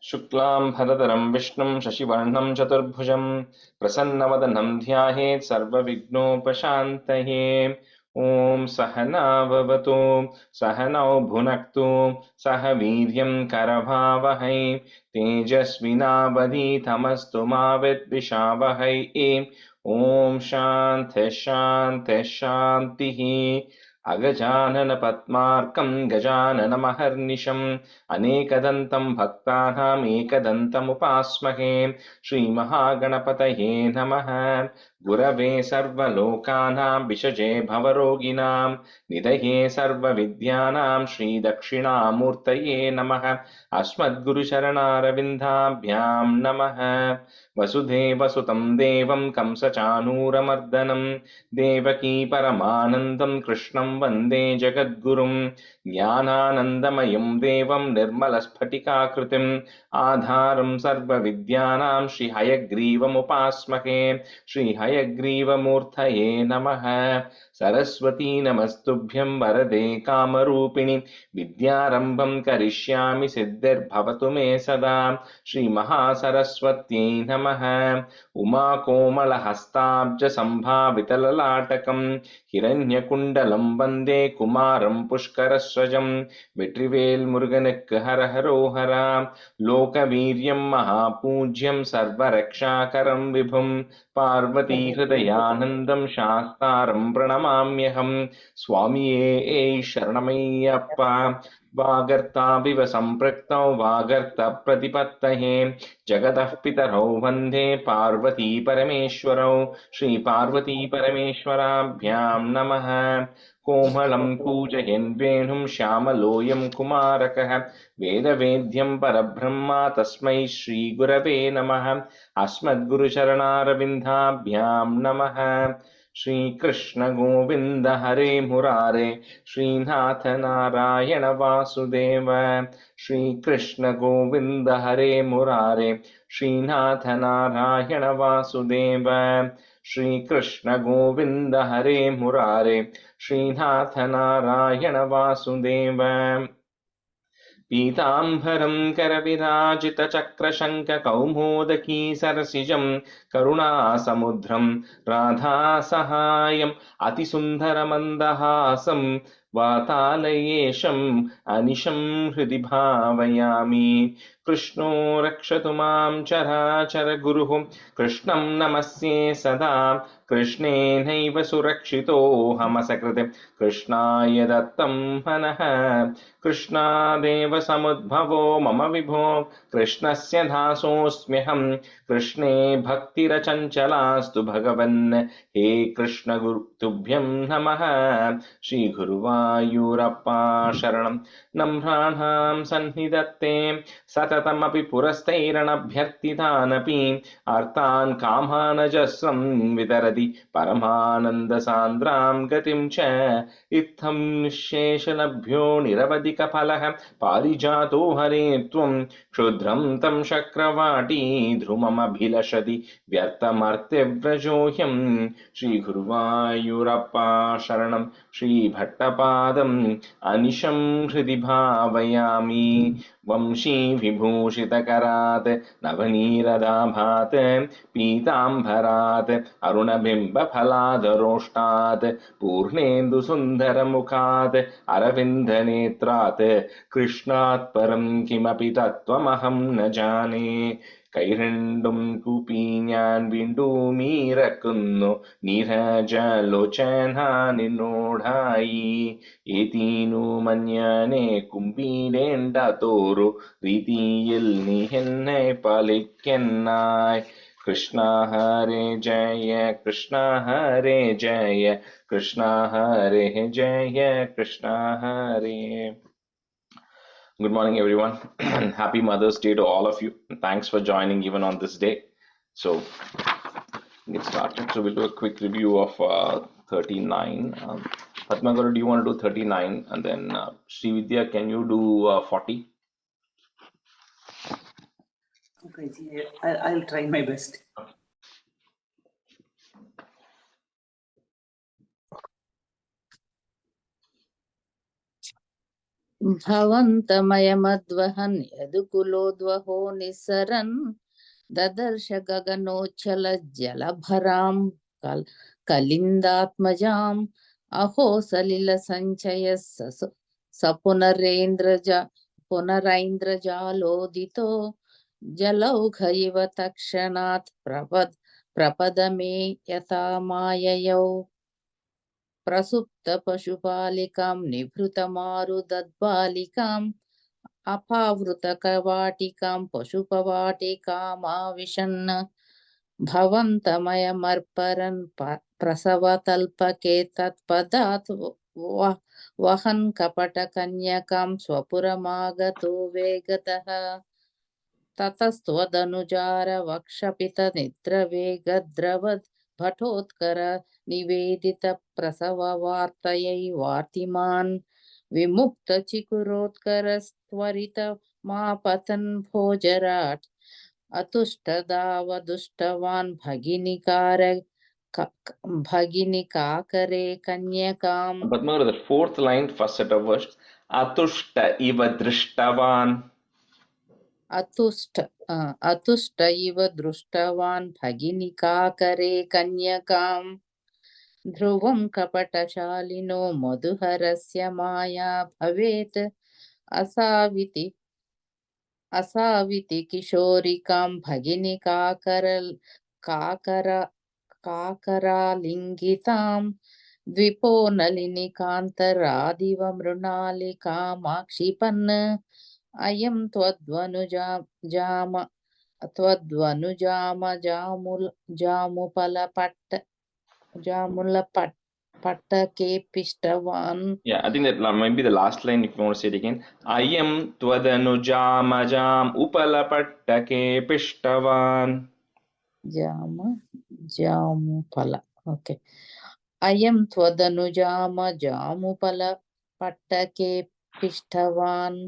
शुक्लां भरधरं विष्णुं शशिवर्णं चतुर्भुजं प्रसन्नवदनं ध्यायेत् सर्वविघ्नोपशान्तये। ॐ सहना भवतु सहनौ भुनक्तु सह वीर्यं करभावहै तेजस्विनावधीतमस्तु मा विद्विषावहै। ॐ शान्तिः शान्तिः शान्तिः। अगजानन पद्मार्कं गजाननमहर्निशम् अनेकदन्तं भक्तानाम् एकदन्तमुपास्महे। श्रीमहागणपतये नमः। गुरवे सर्वलोकानां विषजे भवरोगिणां निधये सर्वविद्यानां श्रीदक्षिणामूर्तये नमः। अस्मद्गुरुचरणारविन्दाभ्यां नमः। वसुदेवसुतं देवं कंसचाणूरमर्दनं देवकी परमानन्दं कृष्णं वन्दे जगद्गुरुं। ज्ञानानन्दमयं देवं निर्मलस्फटिकाकृतिम् आधारं सर्वविद्यानां श्रीहयग्रीवमुपास्महे। श्रीहयग्रीवमूर्तये नमः। सरस्वती नमस्तुभ्यं वरदे कामरूपिणि विद्यारम्भं करिष्यामि सिद्धिर्भवतु मे सदा। श्रीमहासरस्वत्यै नमः। उमाकोमलहस्ताब्जसम्भावितललाटकं हिरण्यकुण्डलं वन्दे कुमारं पुष्करस्वजं। வெற்றிவேல் முருகனுக்கு ஹரஹரோஹரா. லோகவீரியம் மகாபூஜ்யம் சர்வரக்ஷாகரம் விபும் பார்வதி ஹிருதயானந்தம் சாஸ்தாரம் பிரணமாம்யகம். சுவாமியே சரணமையப்பா. वागर्ताविव सम्पृक्तौ वागर्त प्रतिपत्तये जगतः पितरौ वन्दे पार्वती परमेश्वरौ। श्रीपार्वती परमेश्वराभ्यां नमः। कोमलं कूजयन् वेणुं श्यामलोऽयं कुमारकः वेदवेद्यं परब्रह्म तस्मै श्रीगुरवे नमः। अस्मद्गुरुचरणारविन्दाभ्यां नमः। श्रीकृष्ण गोविन्द हरे मुरारे श्रीनाथ नारायण वासुदेव। श्रीकृष्ण गोविन्द हरे मुरारे श्रीनाथ नारायण वासुदेव। श्रीकृष्ण गोविन्द हरे मुरारे श्रीनाथ नारायण वासुदेव। पीताम्बरं करविराजितचक्रशङ्खकौमोदकी सरसिजं करुणासमुद्रं राधासहायम् अतिसुन्दरमन्दहासं वातालयेशम् अनिशं हृदि भावयामि। कृष्णो रक्षतु मां चराचरगुरुः कृष्णं नमस्ये सदा। कृष्णेनैव सुरक्षितोऽहमसकृते कृष्णाय दत्तं मनः। कृष्णादेव समुद्भवो मम विभो कृष्णस्य दासोऽस्म्यहं। कृष्णे भक्तिरचञ्चलास्तु भगवन् हे कृष्ण तुभ्यं नमः। श्रीगुरुवायूरप्पा शरणं नम्राणां सन्निधत्ते सततमपि पुरस्तैरणभ्यर्थितानपि अर्थान् कामानजस्रं वितरति परमानन्दसान्द्रां गतिं च। इत्थं निःशेषलभ्यो निरवधिकफलः पारिजातो हरे त्वं क्षुद्रं तं शक्रवाटी ध्रुवमभिलषति व्यर्थमर्त्यव्रजोऽयं। श्रीगुरुवायूरप्पा शरणं श्रीभट्टपादम् अनिशं हृदि भावयामि। वंशीविभूषितकरात् नवनीरदाभात् पीताम्बरात् अरुणबिम्बफलादरोष्टात् पूर्णेन्दुसुन्दरमुखात् अरविन्दनेत्रात् कृष्णात् परं किमपि तत्त्वमहं न जाने। കൈരണ്ടും കൂപ്പി ഞാൻ വീണ്ടുമീറക്കുന്നു നീരജലോചന നിന്നോടായി. ഏതീനു മഞ്ഞനെ കുമ്പിടേണ്ട തോറു രീതിയിൽ നീ എന്നെ പാലിക്കന്നായി. കൃഷ്ണ ഹരേ ജയ കൃഷ്ണ ഹരേ ജയ കൃഷ്ണ ഹരേ ജയ കൃഷ്ണ ഹരേ. Good morning, everyone. Happy Mother's Day to all of you. Thanks for joining even on this day. So, get started. So, we'll do a quick review of 39. Padmagaru, do you want to do 39? And then Srividya, can you do 40? Okay, I'll try my best. భవంతమయమద్వహన్ యదుకులోద్వహో నిస్సరన్ దదర్శ గగనోచ్చల జలభరాం కలిందాత్మజాం అహో సలిల సంచయ పునరైంద్రజాలోదితో జలౌఘ ఇవ తక్షణాత్ ప్రపదమే యథా మాయయౌ ప్రసుప్త పశుపాలికాం నిభృత మారుదద్బాలికాం అపావృత కవాటికాం పశుపవాటికామావిశన్న భవంతమయమర్పరన్ ప్రసవతల్పకే తత్పదాత్ వహన్ కపట కన్యకాం స్వపురమాగతో వేగతః తతస్త్వదనుజార వక్షపిత నిద్రవేగద్రవద్ భటోత్కర నివేదిత ప్రసవ వార్తయై వార్తిమాన్ విముక్త చికురోత్కరస్త్వరిత మాపతన్ భోజరాట్ అతుష్టదావదుష్టవాన్ భగిని కాకరే కన్యకాం. Padma, the fourth line, first set of words. Atushta iva drishtavan. అతుష్ట ఇవ దృష్టవాన్ భగిని కాకరే కన్యకాం ధ్రువం కపటశాలినో మధుహరస్య మాయా భవేత్ అసావితి కిశోరికాం భగిని కాకరాలింగితాం ద్విపో నలిని కాంతరాదివ మృణాలికామాక్షిపన్ అయం జాముపల పట్టకేపిష్టవాన్. Yeah, I think that might be the last line if you want to say it again. Ayam tvadanujamajam upalapattake pishtavan. జాముపల. Okay. అయం త్వదనుజామజాముపల పట్టకే పిష్టవాన్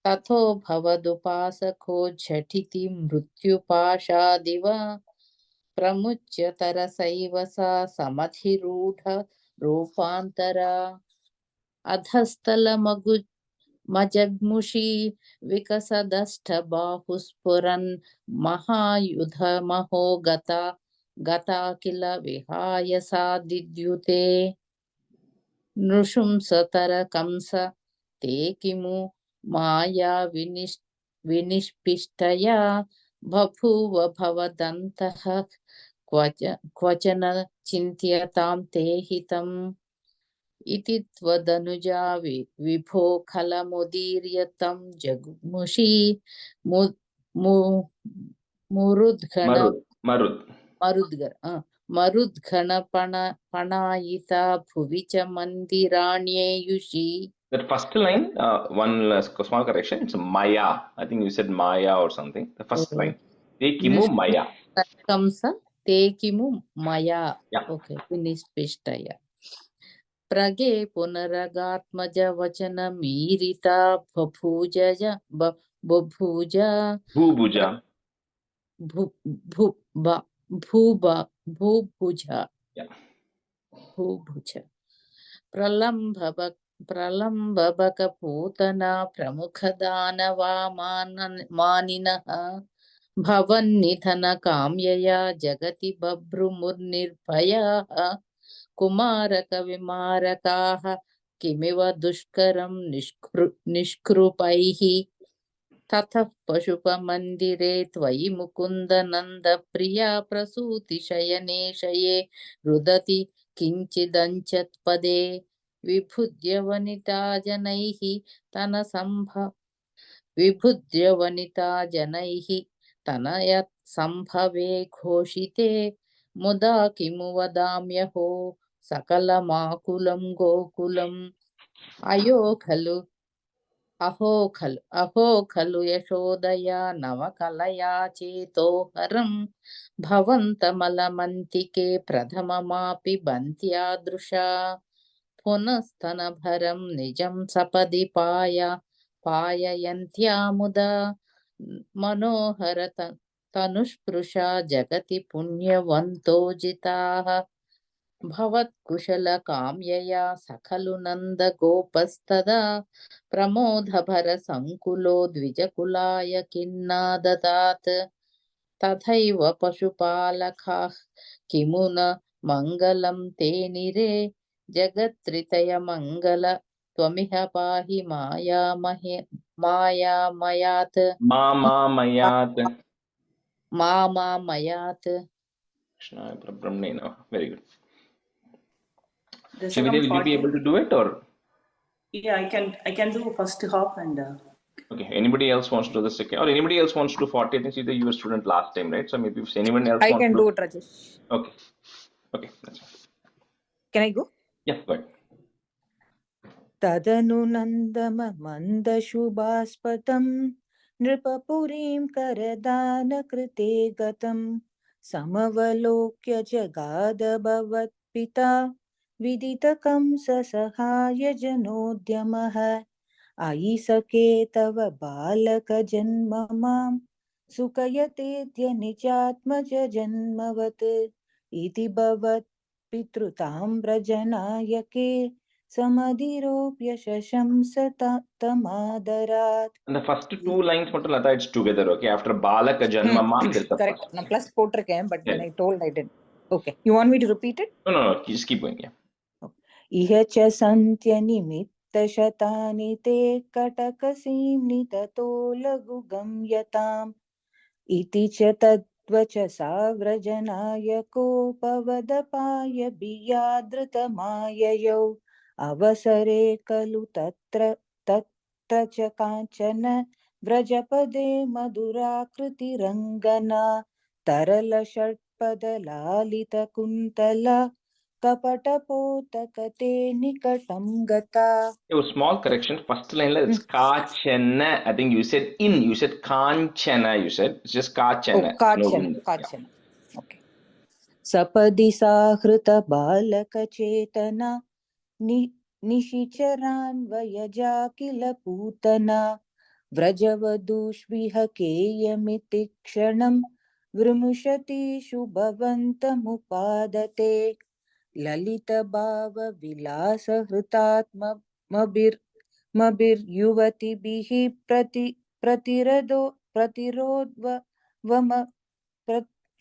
తథో భవదుపాసకో ఝటితి మృత్యుపాశాదివ ప్రముచ్య తరసైవ సా సమధిరూఢ రూపాంతరా అధస్థల మజగ్ముషి వికసదష్ట బాహుస్ఫురన్ మహాయుధ మహో గతా కిల విహాయ సాదిద్యుతే నృశంసతర కంస తే కిము మాయా వినిష్పిష్టయా బభూవ భవదంతః క్వచన చింత్యతాం తే హితం ఇతి త్వదనుజా విభో ఖలముదీర్య తం జగ్ముషి మరుద్ఘన పణాయిత భువి చ మందిరాణ్యేయుషి. That first line, one small correction. It's Maya. I think you said Maya or something. The first line. Tekimu Maya. Kamsa tekimu Maya. Okay. Vinispishtaya. ప్రగే పునరగాత్మజ వచన మీరిత బభూజ ప్రలంబక పూతన ప్రముఖ దానవామానినః భవన్నిధన కామ్యయా జగతి బభ్రుముర్నిర్భయాః కుమారక విమారకాః కిమివ దుష్కరం నిష్కృపైః తతః పశుపమందిరే త్వయి ముకుంద నంద ప్రియా ప్రసూతి శయనే శయే రుదతి కించిదంచత్పదే విభుద్య వనితాజనైః తనయ సంభవే ఘోషితే ముదా కిము వదామ్యహో సకలమాకులం గోకులం అహో ఖలు యశోదయా నవకలయా చేతోహరం భవంతమలమంతికే ప్రథమమాపి బంత్యాదృశా పునస్తనభరం నిజం సపది పాయయంత్యాముదా మనోహర తనుస్పృశా జగతి పుణ్యవంతో జితాః भवत्कुशलकाम्यया सकलु नन्दगोपस्तदा प्रमोदभरसङ्कुलो द्विजकुलाय किन्नाददात् तथैव पशुपालकाः किमु न मङ्गलं ते निरे जगत्त्रितयमङ्गल त्वमिह पाहि मायामयात् मामामयात्. मामामयात्. Krishna Brahmane Namaha. Very good. Dasakam Shividya, will you be 40. able to do it or? Yeah, I can do first half and Okay. Anybody else wants to do the second, or anybody else wants to do 40? I think Sita, you were a student last time, right? So maybe if anyone else I wants can to do it, Rajesh. Okay. Okay. That's fine. Can I go? Yeah, go ahead. तदनु नन्दम मन्दशुभास्पदं नृपपुरीं करदानकृते गतं समवलोक्य जगादभवत्पिता विदितकं ससहाय जनोद्यमः अयि सखे तव बालकजन्म मां सुखयतेद्य निजात्मज जन्मवत् इति भवत् पितृताम्रजनायके समधिरोप्य शशंस तमादरात्. And the first two lines, Lata, it's together, okay? After Balaka Janma Mam, there's a Correct. plus. Now plus potrikam, but when Yeah. I told I didn't. Okay. You want me to repeat it? No. Just keep going, yeah. इह च सन्त्यनिमित्तशतानि ते कटकसीम्नि ततो लघुगम्यताम् इति च तद्वचसा व्रजनायकोपवदपाय बियादृतमाययौ अवसरे खलु तत्र च काञ्चन व्रजपदे मधुराकृतिरङ्गना तरलषट्पदलालितकुन्तला कपटपोतकते निकटं गता. A small correction. First line, it's Kachana. I think you said in. You said Kanchana. You said it's just Kachana. Oh, Kachana. No, Kachana. Okay. सपदि साहृत बालकचेतना निशिचरान्वयजा किल पूतना व्रजवधूष्विह केयमिति क्षणं विमृशतीषु भवन्तमुपादते ललितभावविलासहृतात्मभिर्युवतिभिः प्रतिरोध्वम.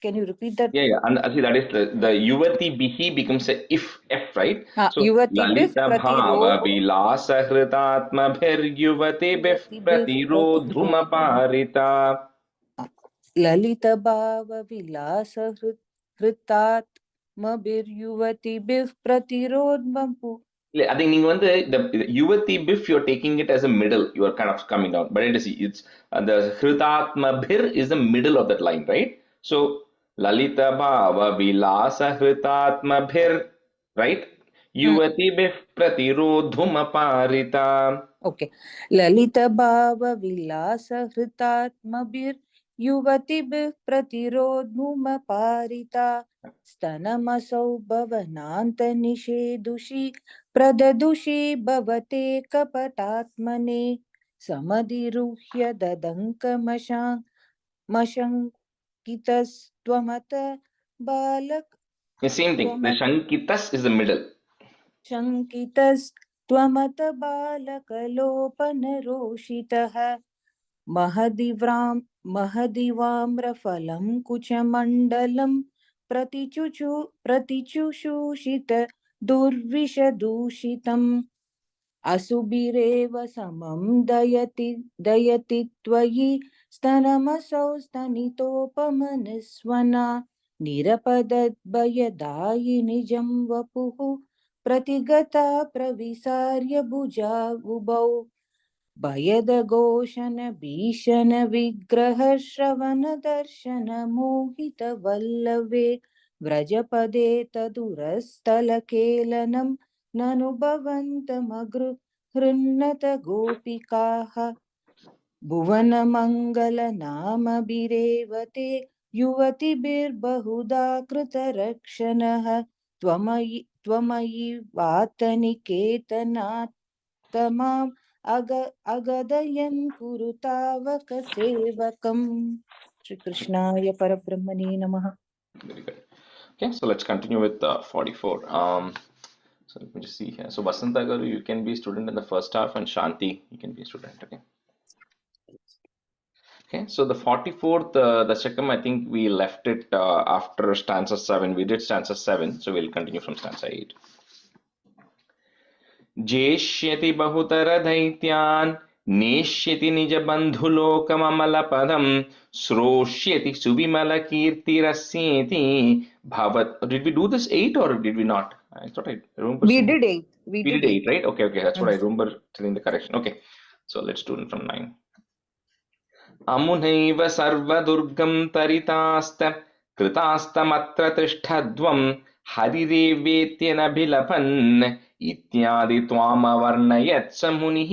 Can you repeat that? Yeah. And see, that is the Yuvati Bihi becomes a if, right? So, Yuvati bif Lalita Bhava Vilasa Hritatma Bhir Yuvati Bif Pratirodhuma Parita. Lalita Bhava Vilasa Hritatmabhiryuvati Pratirodhmam. I think the Yuvati Bif, you're taking it as a middle. You are kind of coming down. But it's the Hritatma Bhir is the middle of that line, right? So, Lalita Bhava Vilasa Hritatma Bhir, right? Yuvati Bif Pratirodhuma Parita. Okay. Lalita Bhava Vilasa Hritatmabhiryuvati Pratirodhmuma Parita. स्तनमसौ भवनान्तनिषेदुषि प्रददुषि भवते कपटात्मने समधिरुह्य ददङ्कमशङ्कितस्त्वमत बालक. The same thing. The Shankitas is the middle. शङ्कितस्त्वमत बालकलोपनरोषितः महदिवाम्रफलं कुचमण्डलं प्रतिचुषुषित दुर्विषदूषितम् असुभिरेव समं दयति त्वयि स्तनमसौ स्तनितोपमनिस्वना निरपदद्भयदायि निजं वपुः प्रतिगता प्रविसार्य भुजावुभौ भयदघोषण भीषण विग्रह श्रवण दर्शन मोहित वल्लवे व्रजपदे तदुरस्थलकेलनं ननुभवन्तमगृह्णत गोपिकाः भुवनमङ्गलनामभिरेवते युवतिभिर्बहुधा कृतरक्षणः त्वमयि वातनिकेतनात् तमाम् अगदयन् कुरु तावक सेवकम्. श्री कृष्णाय परब्रह्मणे नमः. Very good. Okay, so let's continue with 44. So let me just see here. So Vasanta Garu, you can be a student in the first half, and Shanti, you can be a student. Okay. Okay, so the 44th Dasakam, I think we left it after stanza 7. We did stanza 7, so we'll continue from stanza 8. जेष्यति बहुतरदैत्यान् नेष्यति निजबन्धुलोकममलपदं श्रोष्यति सुविमलकीर्तिरस्येति भवत्. Did we do this 8 or did we not? I thought I remember. We did 8. We did 8, right? Okay, that's what I remember telling the correction. Okay, so let's do it from 9. अमुनैव सर्वदुर्गं तरितास्त कृतास्तमत्र तिष्ठध्वं हरिरेवेत्यनभिलपन् इत्यादि त्वामवर्णयत् स मुनिः.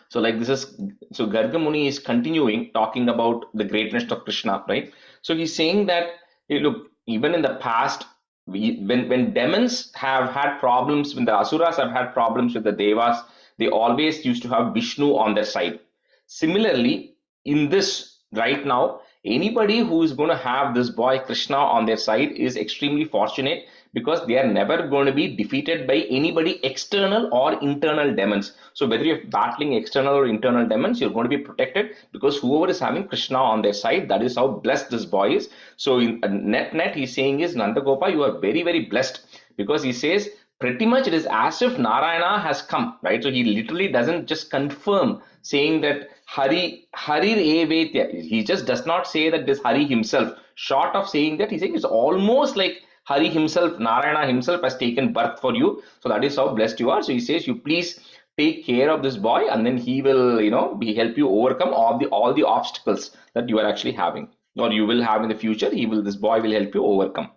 So like this is, so Garga Muni is continuing talking about the greatness of Krishna, right? So he's saying that, hey, look, even in the past, when demons have had problems, when the Asuras have had problems with the Devas, they always used to have Vishnu on their side. Similarly, in this right now, anybody who is going to have this boy Krishna on their side is extremely fortunate, because they are never going to be defeated by anybody external or internal demons. So whether you're battling external or internal demons, you're going to be protected, because whoever is having Krishna on their side, that is how blessed this boy is. So in net he's saying is, Nandagopa, you are very, very blessed, because he says pretty much it is as if Narayana has come, right? So he literally doesn't just confirm saying that Hari Evetya. He just does not say that this Hari himself. Short of saying that, he's saying it's almost like Hari himself, Narayana himself has taken birth for you. So that is how blessed you are. So he says, you please take care of this boy, and then he will, help you overcome all the obstacles that you are actually having, or you will have in the future. This boy will help you overcome.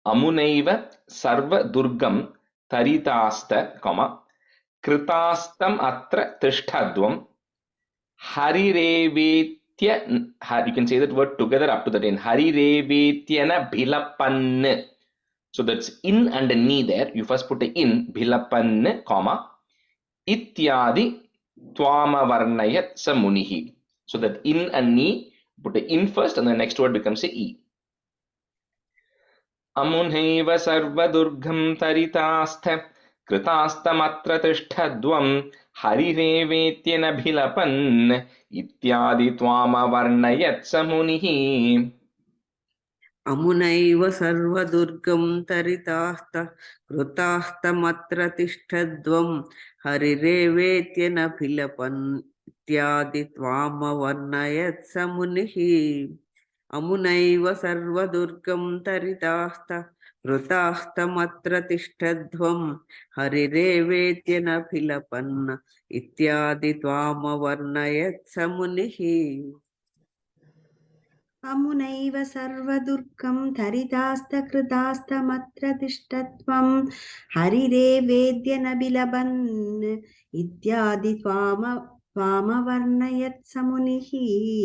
Amunaiva sarva durgam taritasta, kritastam atra tishtadvam harirevetya. You can say that word together up to the end. Harirevetyana bhilapan. So that's in and a ni there. You first put a in, bhilapan, ityadi tvamavarnayat sa munihi. So that in and ni, put a in first, and the next word becomes a e. Amunhaiva sarvadurgham taritastha कृतास्तमत्र तिष्ठध्वं हरिरेवेत्यनभिलपन् इत्यादि त्वामवर्णयत् स मुनिः. अमुनैव सर्वदुर्गं तरितास्त कृतास्तमत्र तिष्ठध्वं हरिरेवेत्यनभिलपन् इत्यादि त्वामवर्णयत् स मुनिः. अमुनैव सर्वदुर्गं तरितास्त कृतास्तमत्र तिष्ठध्वं हरिरेवेत्यनभिलपन् इत्यादि त्वामवर्णयत् स मुनिः. अमुनैव सर्वदुर्गं तरितास्तकृतास्तमत्र तिष्ठत्वं हरिरेवेद्यनबिलबन् इत्यादि त्वामवर्णयत् स मुनिः.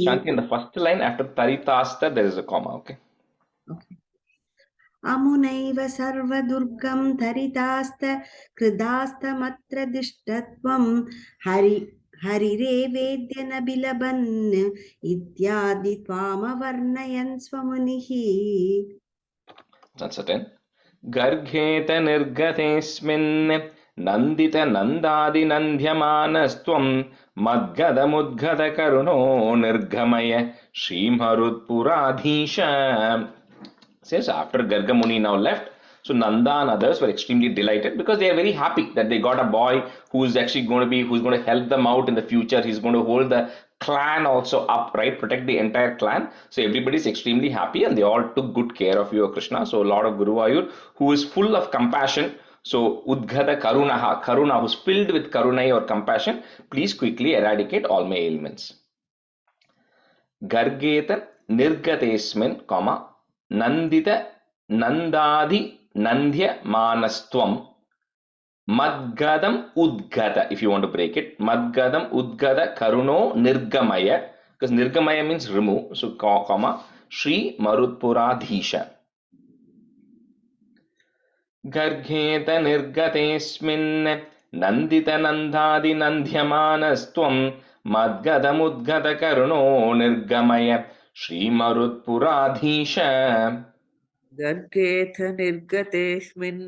Shanti, in the first line after taritasta there is a comma, okay? Okay. अमुनैव सर्वदुर्गं तरितास्तकृतास्तमत्र तिष्ठत्वं हरिरेवेद्यनबिलबन् इत्यादि त्वामवर्णयन् स्वमुनिः. That's a 10. गर्घेत निर्गतेऽस्मिन् नन्दित नन्दादि नन्द्यमानस्त्वं मद्गदमुद्गद करुणो निर्गमय श्रीमरुत्पुराधीश. Says after Garga Muni now left, so Nanda and others were extremely delighted, because they are very happy that they got a boy who's actually going to help them out in the future. He's going to hold the clan also up, right? Protect the entire clan. So everybody's extremely happy, and they all took good care of you, Krishna. So Lord of Guruvayur, who is full of compassion. So Udghada Karuna, who's filled with karuna or compassion, please quickly eradicate all my ailments. Gargeta Nirgatesmin, Nandita Nandadi Nandhya Manastwam Madgadam Udgada, if you want to break it, Madgadam Udgada Karuno Nirgamaya, because Nirgamaya means remove, so comma Shri Marutpuradhisha. Gargheta Nirgatesmin Nandita Nandadi Nandhyamanastwam Madgadam Udgada Karuno Nirgamaya Shri Marutpuradhisha. गर्गेऽथ निर्गतेऽस्मिन्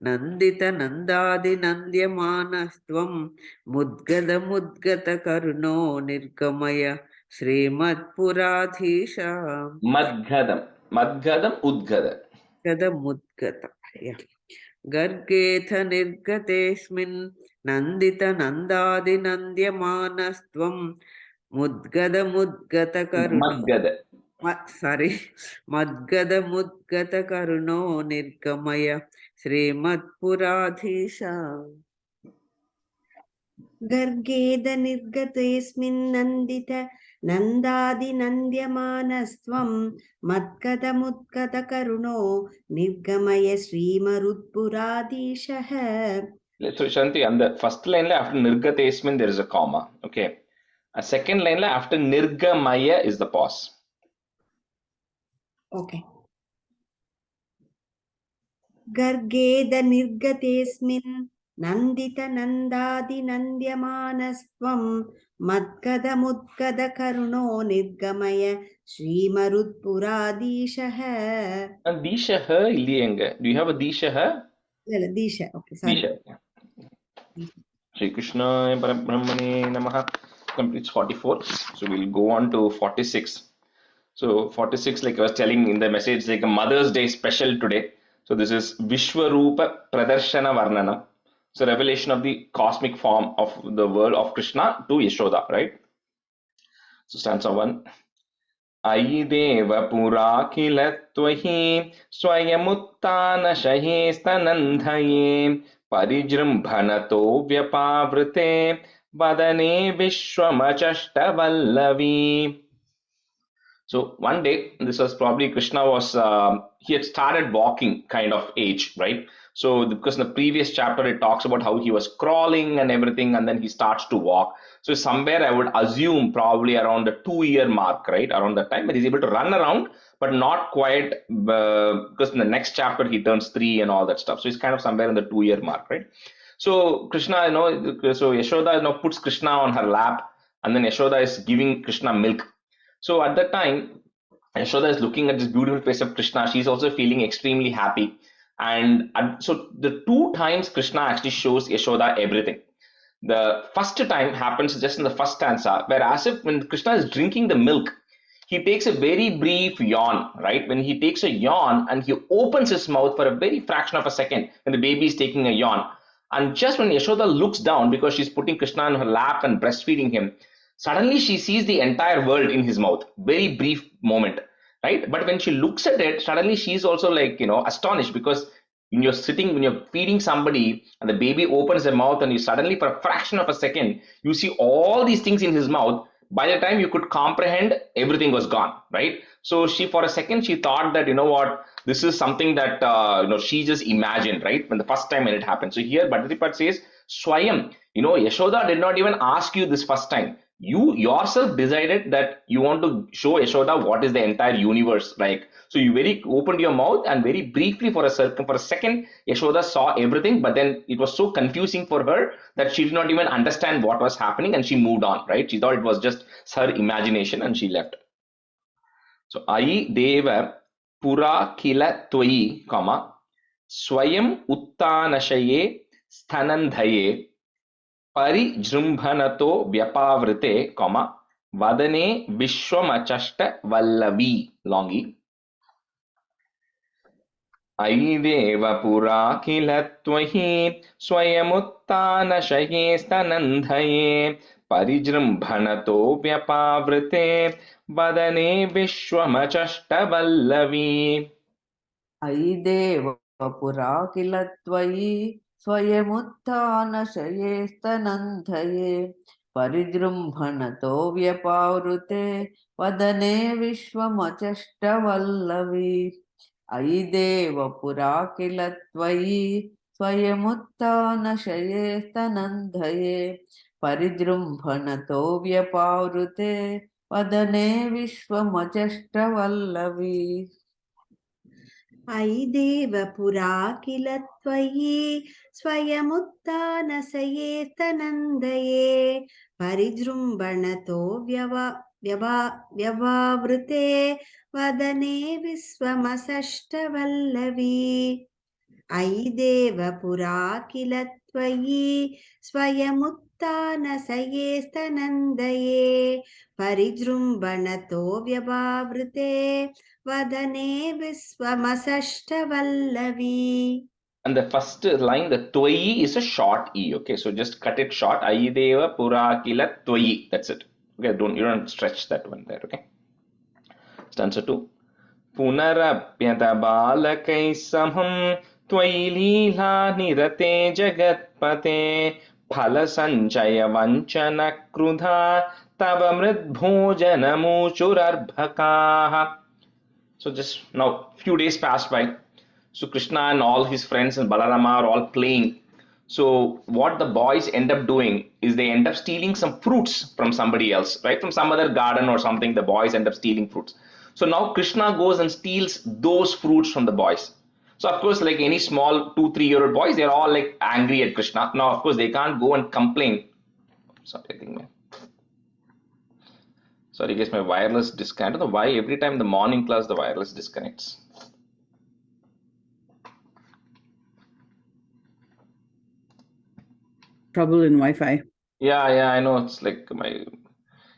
नन्दितनन्दादिनन्द्यमानस्त्वं मुद्गदमुद्गतकरुणो निर्गमय श्रीमत्पुराधीश Madgadam, Udgada. गदमुद्गत गर्गेऽथ निर्गतेऽस्मिन् नन्दितनन्दादिनन्द्यमानस्त्वं मुद्गदमुद्गतकरुणो Madgada. मद्गदमुद्गतकरुणो निर्गमय श्रीमत्पुराधीश गर्गेद निर्गतेऽस्मिन् नन्दित नन्दादिनन्द्यमानस्त्वं मद्गदमुद्गतकरुणो निर्गमय श्रीमरुत्पुराधीशः. So Shanti, on the first line after Nirgatesmin there is a comma. Okay. A second line after Nirgamaya is the pause. Okay. गर्गेद निर्गतेऽस्मिन् नन्दित नन्दादिनन्द्यमानस्त्वं मद्गदमुद्गतकरुणो निर्गमय श्रीमरुत्पुराधीशः. And Dishaha Ilianga. Do you have a Dishaha? Disha. Okay, sorry. Disha. Shri Krishna Parabrahmane Namaha. Completes 44. So we'll go on to 46. So 46, like I was telling in the message, like a Mother's Day special today. So this is Vishwarupa Pradarshana Varnana. So revelation of the cosmic form of the world of Krishna to Yashoda, right? So stanza 1. Ayi deva pura kila tvahi swayamuttanashahe stanandhaye parijrumbhanato vyapavrite vadane vishwamachashtavallavi. So one day, this was probably Krishna was, he had started walking kind of age, right? So because in the previous chapter, it talks about how he was crawling and everything, and then he starts to walk. So somewhere I would assume probably around the 2-year mark, right? Around that time, but he's able to run around, but not quite, because in the next chapter, he turns 3 and all that stuff. So he's kind of somewhere in the 2-year mark, right? So Krishna, so Yashoda, puts Krishna on her lap, and then Yashoda is giving Krishna milk. So at that time, Yashoda is looking at this beautiful face of Krishna. She's also feeling extremely happy. And so the 2 times Krishna actually shows Yashoda everything. The first time happens just in the first stanza, where as if when Krishna is drinking the milk, he takes a very brief yawn, right? When he takes a yawn and he opens his mouth for a very fraction of a second when the baby is taking a yawn. And just when Yashoda looks down, because she's putting Krishna on her lap and breastfeeding him, suddenly she sees the entire world in his mouth. Very brief moment, right? But when she looks at it, suddenly she's also like, astonished, because when you're feeding somebody and the baby opens their mouth and you suddenly for a fraction of a second, you see all these things in his mouth. By the time you could comprehend, everything was gone, right? So she, for a second, she thought that, this is something that, she just imagined, right? When the first time when it happened. So here, Bhattaripat says, Swayam, Yashoda did not even ask you this first time. You yourself decided that you want to show Yashoda what is the entire universe like. So you very opened your mouth and very briefly for a second, Yashoda saw everything, but then it was so confusing for her that she did not even understand what was happening and she moved on, right? She thought it was just her imagination and she left. So Ayi Deva Pura Kila Tvai, Swayam Uttanashaye Sthanandhaye Parijrumbhanato Vyapavrite, Vadane Vishwamachashta Vallavi, longi. Aideva Pura Kilatvahi Swayamuttanashaye Stanandhaye Parijrumbhanato Vyapavrite Vadane Vishwamachashta Vallavi. Aideva Pura Kilatvayi Swayamuttanashaye Stanandhaye Parijrumbhanato Vyapavrite Vadane Vishwamachashta Aideva Pura Kilatvayi Swayamuttanashaye Stanandhaye Parijrumbhanato Vyapavrite Vadane Vishwamachashta अयि देव पुरा किल त्वयि स्वयमुत्थानसयेतनन्दये परिजृम्भणतो व्यवावृते वदने विश्वमसष्टवल्लवी अयि देव पुरा किल त्वयि स्वयमुत्थानसयेस्तनन्दये परिजृम्भणतो व्यवावृते वदने विश्वमसष्टवल्लवी. And the first line, the Twayi, is a short E. Okay, so just cut it short. Ayideva Purakila Twayi. That's it. Okay, you don't stretch that one there. Okay. Stanza 2. Punarapyata balakai samham Twayi leela nirate jagatpate phala sanchaya vanchana krudha tava mridbhojanamuchurarbhakaha. So just now, few days passed by. So Krishna and all his friends and Balarama are all playing. So what the boys end up doing is they end up stealing some fruits from somebody else, right? From some other garden or something, the boys end up stealing fruits. So now Krishna goes and steals those fruits from the boys. So of course, like any small 2-3-year-old boys, they're all like angry at Krishna. Now, of course, they can't go and complain. Sorry, I guess my wireless disconnected. I don't know why every time in the morning class the wireless disconnects. Trouble in Wi-Fi. Yeah, I know. It's like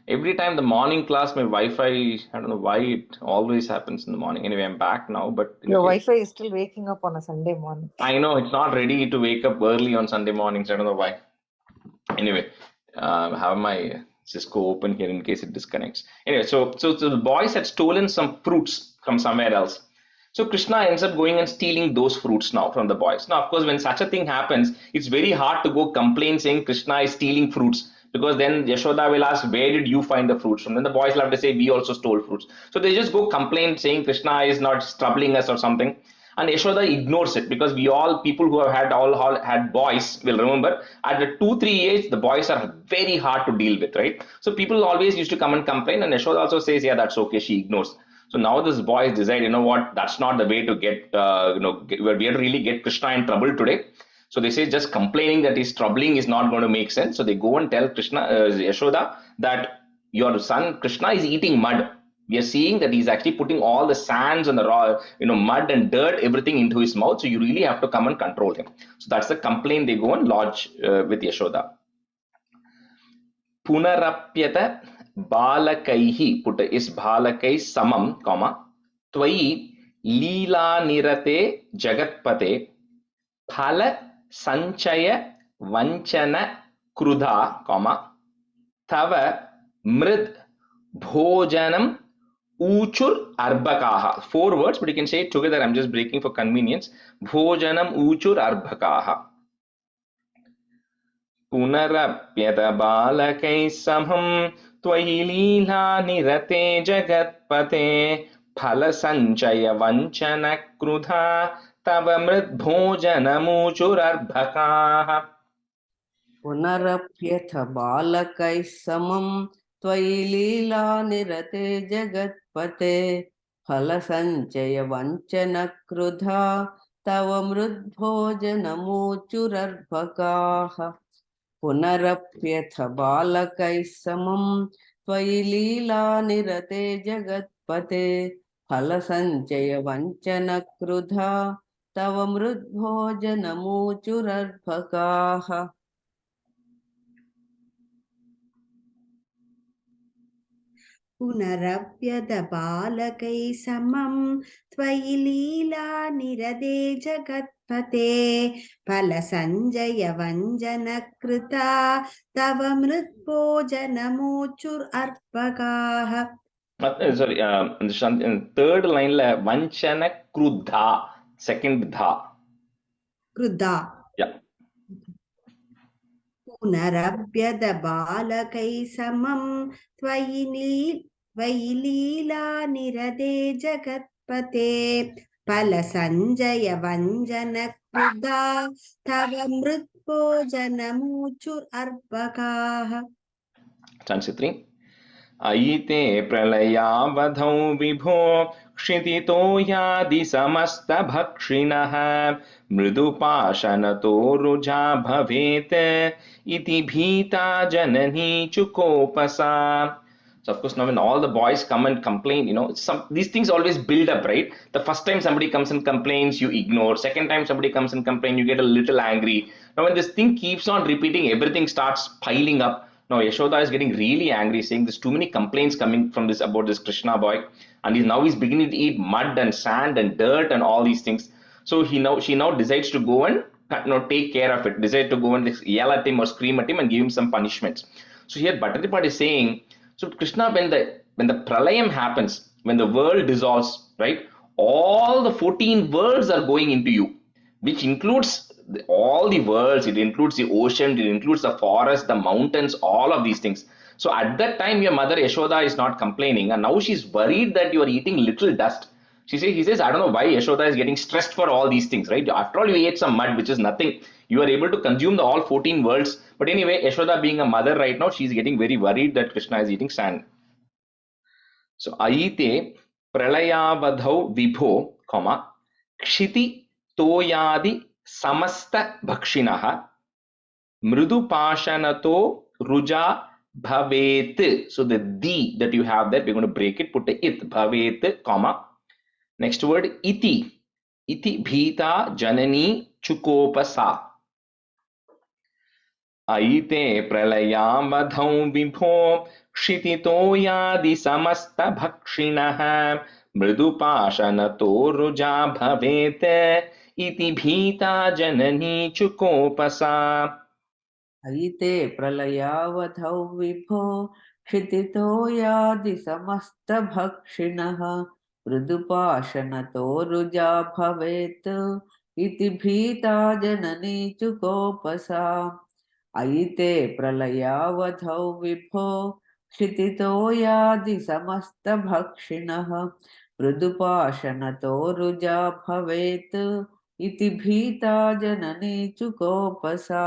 every time the morning class, my Wi-Fi, I don't know why it always happens in the morning. Anyway, I'm back now, but Your Wi-Fi is still waking up on a Sunday morning. I know it's not ready to wake up early on Sunday mornings. I don't know why. Anyway, I have my Cisco open here in case it disconnects. Anyway, so the boys had stolen some fruits from somewhere else. So Krishna ends up going and stealing those fruits now from the boys. Now, of course, when such a thing happens, it's very hard to go complain saying Krishna is stealing fruits, because then Yashoda will ask, where did you find the fruits from? Then the boys will have to say, we also stole fruits. So they just go complain saying Krishna is not troubling us or something. And Yashoda ignores it, because we all, people who have had boys will remember at the 2-3 age, the boys are very hard to deal with, right? So people always used to come and complain, and Yashoda also says, yeah, that's okay, she ignores. So now this boys decide, you know what, that's not the way to get, we have to really get Krishna in trouble today. So they say just complaining that he's troubling is not going to make sense. So they go and tell Krishna, Yashoda, that your son Krishna is eating mud. We are seeing that he's actually putting all the sands and the raw, mud and dirt, everything into his mouth. So you really have to come and control him. So that's the complaint they go and lodge with Yashoda. Punarapyata balakaihi, put is balakai samam, comma, twayi leela nirate jagatpate phala sanchaya vanchana krudha, comma, tava mrid bhojanam uchur arbakaha. 4 words, but you can say it together. I'm just breaking for convenience. Bhojanam uchur arbakaha. Punarapyata balakai samham twayi leela nirate jagatpate phala sanchaya vanchana krudha tava mridbhojanamuchurarbhakaha. पुनरप्यथ बालकैः समं त्वयि लीला निरते जगत्पते फलसञ्चय वञ्चनक्रुधा तव मृद्भोजनमूचुरर्भकाः पुनरप्यथ बालकैः समं त्वयि लीला निरते जगत्पते फलसञ्चय वञ्चनक्रुधा तव मृद्भोजनमूचुरर्भकाः. पुनरप्यदबालकै समं त्वयि लीला निरते जगत्पते फलसञ्जय वञ्जनकृता तव मृद्भोजनमूचुरर्भकाः. Sorry, in third line la vanchana krudha, second dha. Krudha. Yeah. पुनरप्यदबालकै समं त्वयि लीला निरते जगत्पते फलसञ्जय वञ्जनकृदा तव मृद्भोजनमूचुरर्भकाः. Stanza 3. Aite pralayavadhau vibho क्षितितो यादि समस्तभक्षिणः मृदुपाशनतो रुजा भवेत् इति भीता जननी चुकोपसा. So of course now when all the boys come and complain, these things always build up, right? The first time somebody comes and complains, you ignore. Second time somebody comes and complains, you get a little angry. Now when this thing keeps on repeating, everything starts piling up. Now Yashoda is getting really angry, saying there's too many complaints coming from this about this Krishna boy, and he's beginning to eat mud and sand and dirt and all these things. So she now decides to go and take care of it. Decides to go and yell at him or scream at him and give him some punishments. So here Bhattacharya is saying, so Krishna, when the pralayam happens, when the world dissolves, right, all the 14 worlds are going into you, which includes all the worlds. It includes the ocean, it includes the forest, the mountains, all of these things. So at that time, your mother Yashoda is not complaining, and now she's worried that you are eating little dust. He says, I don't know why Yashoda is getting stressed for all these things, right? After all, you ate some mud, which is nothing. You are able to consume all 14 worlds. But anyway, Yashoda being a mother right now, she's getting very worried that Krishna is eating sand. So, Aite pralayavadhau vibho, kshiti toyadi samasta bhakshinaha mrudu pashanato ruja bhavet. So, the di that you have there, we're going to break it, put the it, bhavet, Next word, iti. Iti bhita janani chukopasa. Aite pralayavadhau vibho kshitito yadi samasta bhakshinaha mridupashanato ruja bhavete iti bhita janani chukopasa. Aite pralayavadhau vibho kshitito yadi samasta bhakshinaha mridupashanato ruja bhavet iti bhita janani chukopasa. Aite pralayavadhau vibho kshitito yadi samasta bhakshinaha mridupashanato ruja bhavet iti bhita janani chukopasa.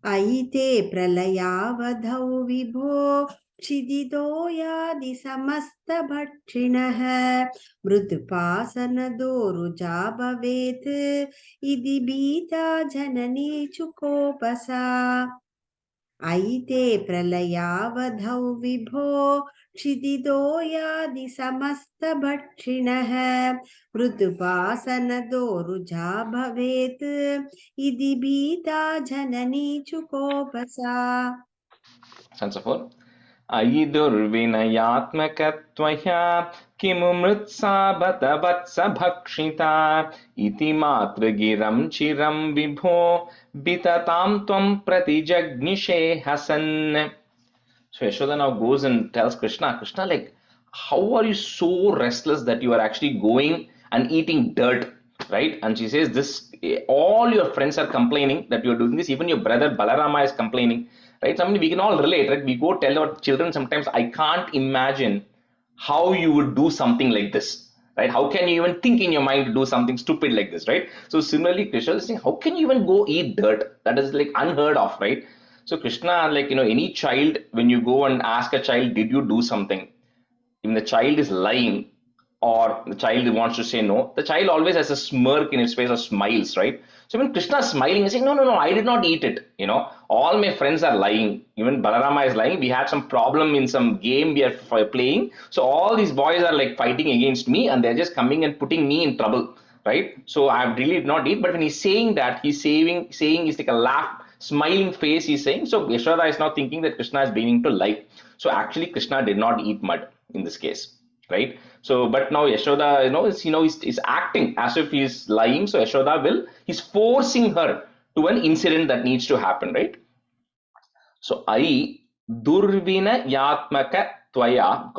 Aite pralayavadhau vibho क्षिदितो यादि समस्तभक्षिणः मृदुपासनदो रुजा भवेत् इति भीता जननी चुकोपसा. Aite pralayavadhau vibho क्षिदितो यादि समस्तभक्षिणः मृदुपासनदो रुजा भवेत् इति भीता जननी चुकोपसा. Sense of all. Aidurvinayatmakatvaya kimu mritsa bata vatsa bhakshita iti matragiram chiram vibho bitatam tvam pratijagnishe hasan. So Yashoda now goes and tells Krishna, like, how are you so restless that you are actually going and eating dirt, right? And she says, all your friends are complaining that you're doing this. Even your brother Balarama is complaining, right? I mean, we can all relate, right? We go tell our children sometimes, I can't imagine how you would do something like this, right? How can you even think in your mind to do something stupid like this, right? So similarly, Krishna is saying, how can you even go eat dirt? That is like unheard of, right? So Krishna, like, any child, when you go and ask a child, did you do something? When the child is lying or the child wants to say no, the child always has a smirk in its face or smiles, right? So when Krishna is smiling and saying, no, I did not eat it. All my friends are lying. Even Balarama is lying. We had some problem in some game we are playing. So all these boys are like fighting against me and they're just coming and putting me in trouble, right? So I really did not eat. But when he's saying that, he's saying is like a laugh, smiling face he's saying. So Yashoda is now thinking that Krishna is beginning to lie. So actually Krishna did not eat mud in this case, right? So but now Yashoda, is acting as if he's lying. So Yashoda he's forcing her to an incident that needs to happen, right? So I durvina yatmaka tvaya,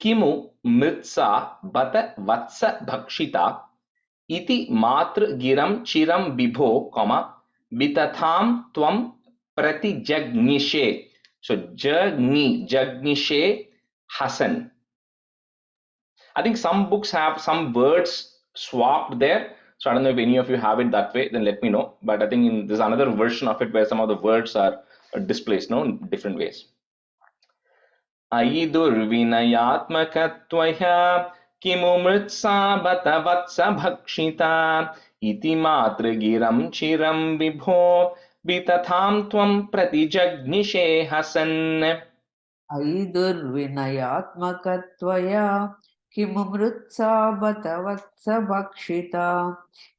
kimu mritsa bata vatsa bhakshita iti matra giram chiram bibho, bitatham tvam pratijagnishe. So jagnishe hasan. I think some books have some words swapped there. So I don't know if any of you have it that way, then let me know. But I think there's another version of it where some of the words are displaced in different ways. अयि दुर्विनयात्मकत्वया किमु मृत्सा बत वत्स भक्षिता इति मातृगिरं चिरं विभो वितथां त्वं प्रतिजग्निषे हसन् अयि दुर्विनयात्मकत्वया किमु मृत्सा बत वत्स भक्षिता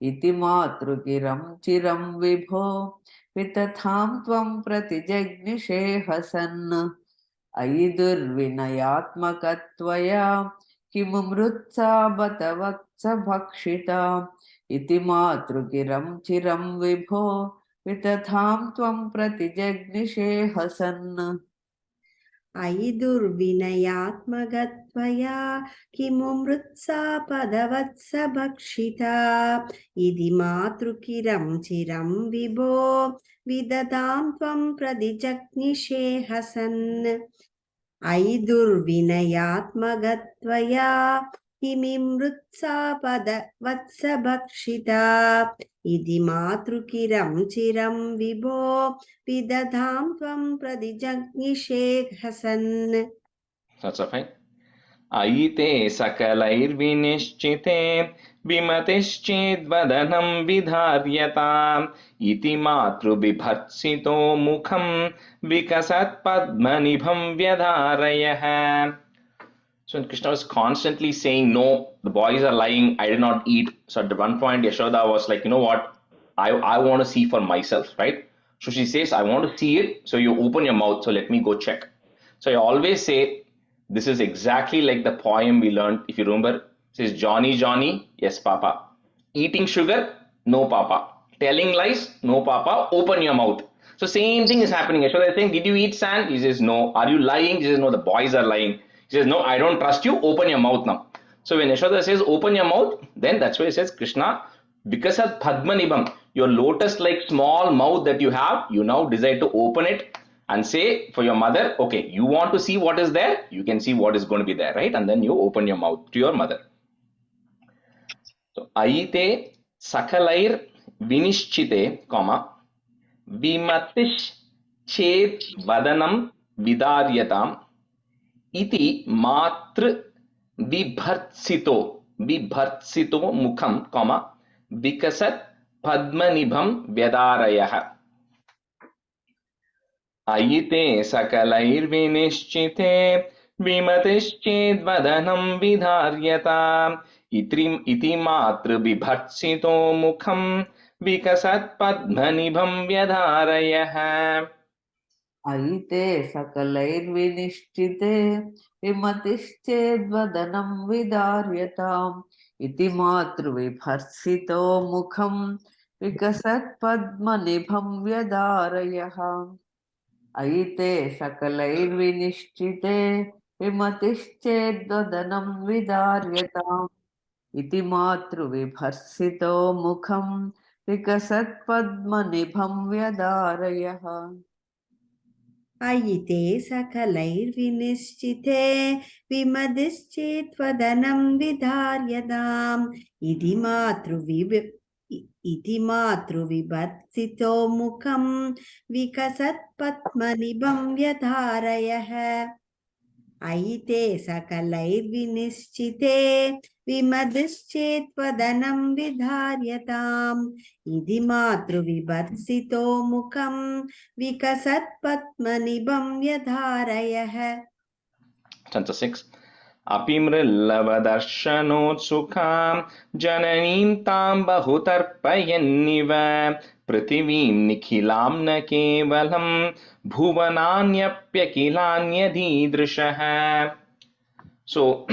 इति मातृगिरं चिरं विभो वितथां त्वं प्रतिजग्निषे हसन् अयि दुर्विनयात्मकत्वया किमु मृत्सा बत वत्स भक्षिता इति मातृगिरं चिरं विभो वितथां त्वं प्रतिजग्निषे हसन् अयि दुर्विनयात्मकत्वया किमु मृत्सा पदवत्स भक्षिता इति मातृकिरं चिरं विभो विददां त्वं प्रतिजग्निषे हसन् अयि दुर्विनयात्मकत्वया किमिमृत्सा पदवत्स भक्षिता इति मातृकिरं चिरं विभो विदधां त्वं प्रतिजग्निषे हसन्. That's fine. अयि ते सकलैर्विनिश्चिते विमतिश्चेद्वदनं विधार्यताम् इति मातृबिभर्त्सितो मुखं विकसत्पद्मनिभं व्यधारयः. So Krishna was constantly saying, no, the boys are lying, I did not eat. So at one point, Yashoda was like, you know what, I want to see for myself, right? So she says, I want to see it, so you open your mouth, so let me go check. So I always say, this is exactly like the poem we learned, if you remember. It says, Johnny, Johnny, yes, Papa. Eating sugar, no, Papa. Telling lies, no, Papa. Open your mouth. So same thing is happening. Yashoda is saying, did you eat sand? He says, no. Are you lying? He says, no, the boys are lying. He says, no, I don't trust you. Open your mouth now. So when Yashoda says, open your mouth, then that's why it says, Krishna, because of Padmanibham, your lotus-like small mouth that you have, you now decide to open it and say for your mother, okay, you want to see what is there, you can see what is going to be there, right? And then you open your mouth to your mother. So, Aite Sakalair Vinishchite, comma, Vimatish Chet Vadanam Vidaryatam Iti Matr Vibhartsito Mukham, comma, Vikasat Padmanibham Vyadarayah. Ayite sakalairvinishchite vimatischedvadanam vidharyata iti matru bibhatsito mukham vikasat padmanibham vyadharayah. Aite sakalairvinishchite vimatischedvadanam vidaryatam iti matru vibharsito mukham vikasat padmanibham vyadarayah. Aite sakalairvinishchite vimatischedvadanam vidaryatam iti matru vibharsito mukham vikasat padmanibham vyadarayah. Ayite sakalairvinishchite vimadischetvadanam vidharyadam iti matru vibhatsito mukham vikasat padmanibham vyadharayah. Ayite sakalairvinishchite vimadischetvadanam vidharyatam iti matru vibhatsito mukham vikasat padmanibham vyadharayah. Stanza 6. Apimrillavadarshanotsukham jananim tam bahutarpayanniva prithivim nikhilam na kevalam bhuvananyapyakilanyadidrishah. So,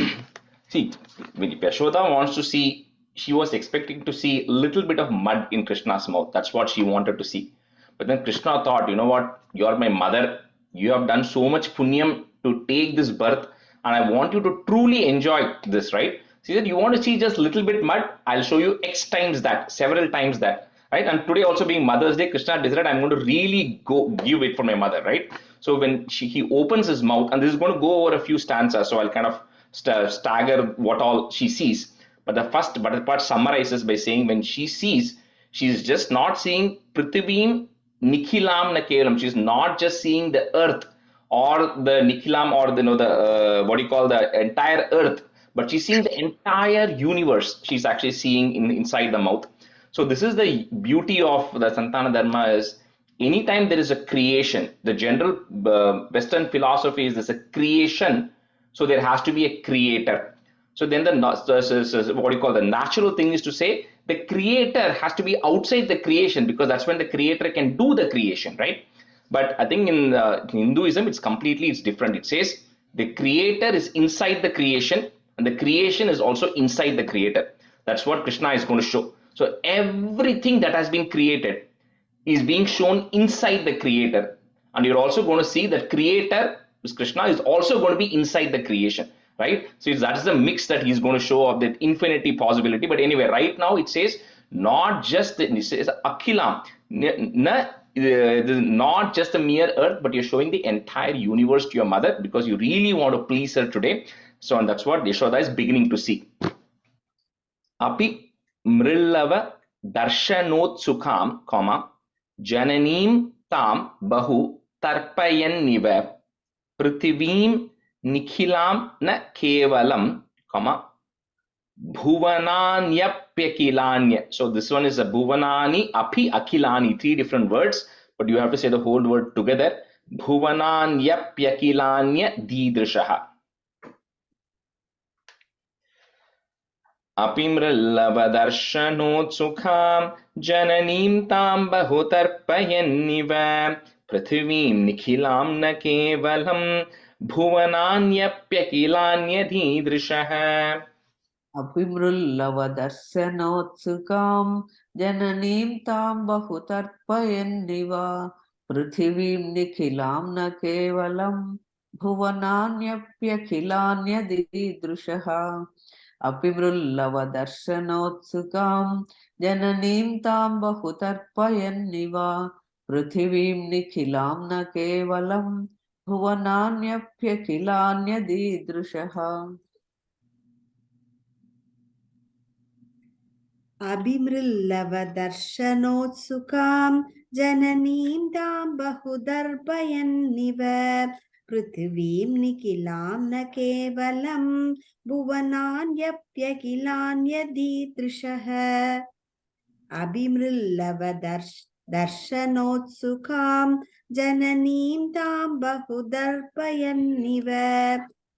see, when Yashoda wants to see, she was expecting to see a little bit of mud in Krishna's mouth. That's what she wanted to see. But then Krishna thought, you know what, you're my mother. You have done so much punyam to take this birth, and I want you to truly enjoy this, right? She said, you want to see just a little bit mud? I'll show you X times that, several times that, right? And today also being Mother's Day, Krishna decided, I'm going to really go give it for my mother, right? So when he opens his mouth, and this is going to go over a few stanzas, so I'll kind of stagger what all she sees. But the part summarizes by saying when she sees, she's just not seeing Prithivim Nikhilam Nakelam. She's not just seeing the earth or the Nikhilam, or the what do you call, the entire earth, but she's seeing the entire universe. She's actually seeing inside the mouth. So this is the beauty of the Santana Dharma, is anytime there is a creation, the general Western philosophy is there's a creation, so there has to be a creator. So then what do you call, the natural thing is to say the creator has to be outside the creation, because that's when the creator can do the creation, right? But I think in Hinduism, it's different. It says the creator is inside the creation, and the creation is also inside the creator. That's what Krishna is going to show. So everything that has been created is being shown inside the creator, and you're also going to see that creator, Krishna, is also going to be inside the creation, right? So that is the mix that he's going to show of that infinity possibility. But anyway, right now it says not just it says akhilam, not just a mere earth, but you're showing the entire universe to your mother, because you really want to please her today. So, and that's what Yashoda is beginning to see. Api mrillava darshanotsukham, jananim tam bahu tarpayanniva prithivim nikhilam na kevalam, bhuvananyapyakilanya. So this one is a bhuvanani api akilani, three different words, but you have to say the whole word together. Bhuvananyapyakilanya didrishaha. Apimrallavadarshanotsukam jananim tam bahutarpayanniva prithivim nikhilam na kevalam bhuvananyapyakilanya didrishaha. Apimrullavadarshanotsukam jananim tam bahutarpayanniva prithivim nikhilam na kevalam bhuvananyapyakilanya didrishaha. Apimrullavadarshanotsukam jananim tam bahutarpayanniva prithivim nikhilam na kevalam bhuvananyapyakilanya didrishaha. अभिमृल्लवदर्शनोत्सुकां जननीं तां बहुदर्पयन्निव पृथिवीं निखिलां न केवलं भुवनान्यप्यखिलान्यदीदृशः अभिमृल्लवदर्शनोत्सुकां जननीं तां बहुदर्पयन्निव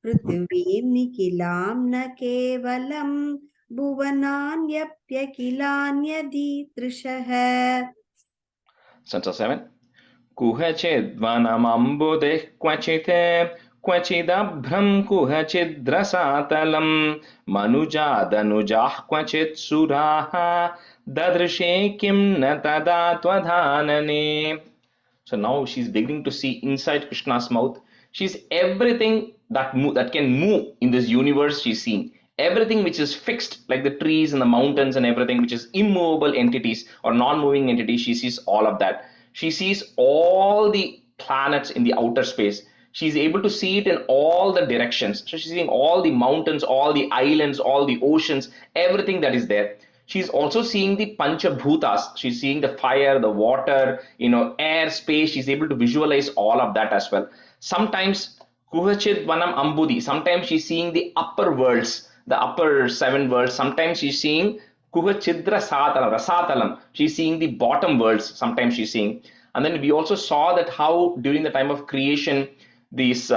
पृथिवीं निखिलां न केवलं भुवनान्यप्यखिलान्यदीदृशः. Stanza 7. Kuhachidvanamambudeh kvachite kvachidabhram kuhachidrasatalam manujadanujaah kvachit suraha dadrishe kim na tadatvadhanane. So now she's beginning to see inside Krishna's mouth. She's everything that can move in this universe. She's seeing everything which is fixed, like the trees and the mountains and everything which is immovable entities or non-moving entities. She sees all of that. She sees all the planets in the outer space. She's able to see it in all the directions. So she's seeing all the mountains, all the islands, all the oceans, everything that is there. She's also seeing the Panchabhutas. She's seeing the fire, the water, air, space. She's able to visualize all of that as well. Sometimes Kuhachit Vanam Ambudi. Sometimes she's seeing the upper worlds, the upper 7 worlds. Sometimes she's seeing Kuhachidra Rasatalam. She's seeing the bottom worlds. Sometimes she's seeing. And then we also saw that how during the time of creation, these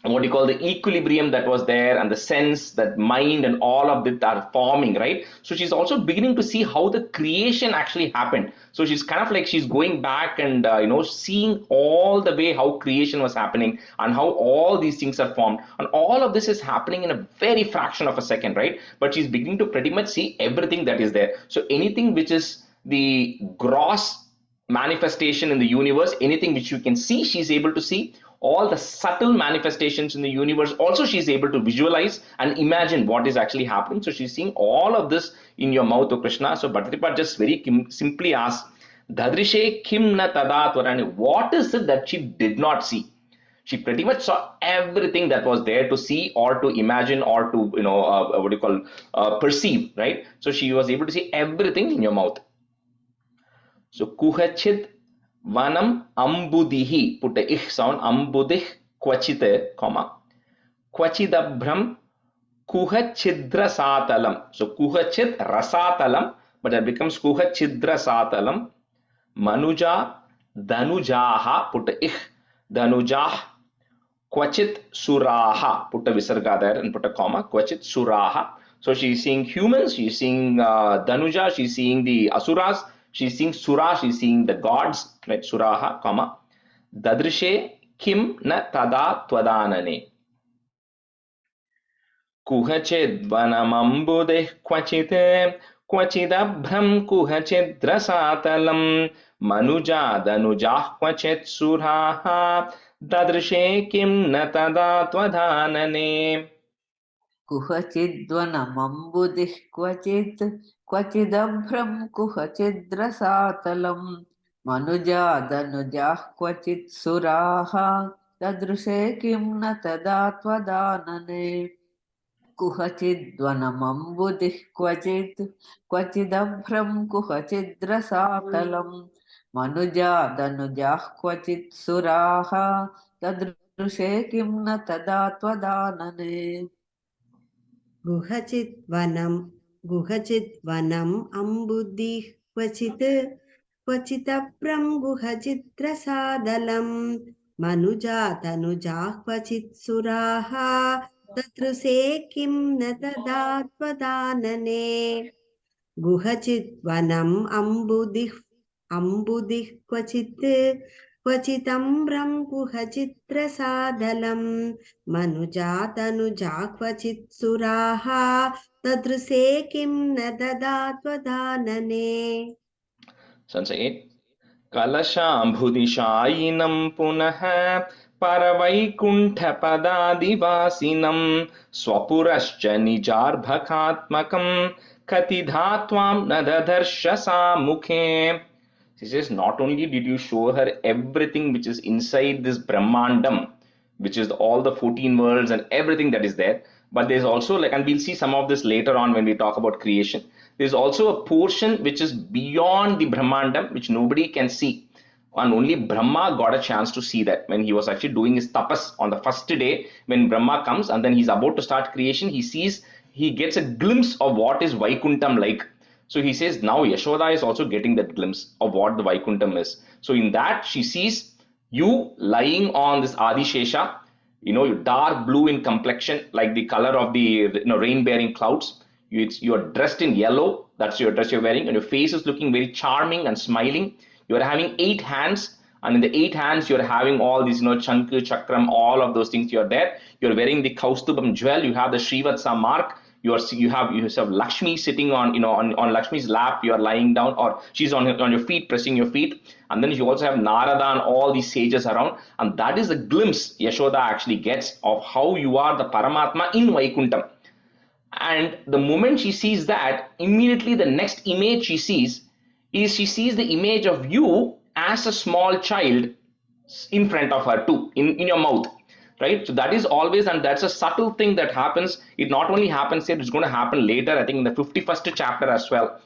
what you call the equilibrium that was there, and the sense, that mind and all of it are forming, right? So she's also beginning to see how the creation actually happened. So she's kind of like she's going back and seeing all the way how creation was happening and how all these things are formed, and all of this is happening in a very fraction of a second, right? But she's beginning to pretty much see everything that is there. So anything which is the gross manifestation in the universe, anything which you can see, she's able to see. All the subtle manifestations in the universe also she's able to visualize and imagine what is actually happening. So she's seeing all of this in your mouth, O Krishna. So Bhattaripat just very simply asks, Dadrishe kim na tadatvarani, what is it that she did not see? She pretty much saw everything that was there to see or to imagine or to perceive, right? So she was able to see everything in your mouth. So kuhachid Vanam ambudihi, put a ich sound, ambudih kvachite, comma. Kvachidabhram kuhachidra satalam. So kuhachid rasatalam, but it becomes kuhachidra satalam. Manuja dhanujaha, put a ich, dhanujah. Kvachit suraha, put a visarga there and put a comma. Kvachit suraha. So she's seeing humans, she's seeing Dhanuja, she's seeing the asuras, she's seeing Sura, she's seeing the gods, right? Suraha, comma. Dadrishe kim na tada tvadanane. Kuhachid vanamambudeh kvachite, kvachidabhram kuhachidrasatalam, manuja dhanujah kvachit suraha, dadrishe kim na tada tvadanane. कुहचिद्वनमम्बुदिः क्वचित् क्वचिदभ्रं कुहचिद्रसातलं मनुजादनुजाः क्वचित् सुराः तदृशे किं न तदा त्वदानने कुहचिद्वनमम्बुदिः क्वचित् क्वचिदभ्रं कुहचिद्रसातलं मनुजादनुजाः क्वचित् सुराः तदृशे किं न तदा त्वदानने गुहचिद्वनम् अम्बुदिः क्वचिदभ्रं गुहचिद्रसादलं मनुजा तनुजाः क्वचित् सुराः तदृशे किं न तदा त्वदानने गुहचिद्वनम् अम्बुदिः क्वचिदम्रं गुहचिद्रसादलं मनुजा तनुजा क्वचित् सुराः तदृशे किं न तदा त्वदानने. Sunset 8. Kalashambhudishayinam punaha paravaikunthapadadivasinam swapurascha nijarbhakatmakam katidhatvam nadadarsha samukhe. She says, not only did you show her everything which is inside this Brahmandam, which is all the 14 worlds and everything that is there, but there's also, like, and we'll see some of this later on when we talk about creation, there's also a portion which is beyond the Brahmandam, which nobody can see. And only Brahma got a chance to see that when he was actually doing his tapas on the first day, when Brahma comes and then he's about to start creation, he gets a glimpse of what is Vaikuntham like. So he says, now Yashoda is also getting that glimpse of what the Vaikuntham is. So in that, she sees you lying on this Adishesha, dark blue in complexion, like the color of the rain-bearing clouds. You're dressed in yellow, that's your dress you're wearing, and your face is looking very charming and smiling. You're having 8 hands, and in the 8 hands, you're having all these, Chanku, Chakram, all of those things you're there. You're wearing the Kaustubam jewel, you have the Srivatsa mark. You have Lakshmi sitting on Lakshmi's lap. You are lying down, or she's on your feet, pressing your feet, and then you also have Narada and all these sages around, and that is the glimpse Yashoda actually gets of how you are the Paramatma in Vaikuntham. And the moment she sees that, immediately the next image she sees is the image of you as a small child in front of her too, in your mouth. Right? So that is always, and that's a subtle thing that happens. It not only happens here, it's going to happen later, I think in the 51st chapter as well.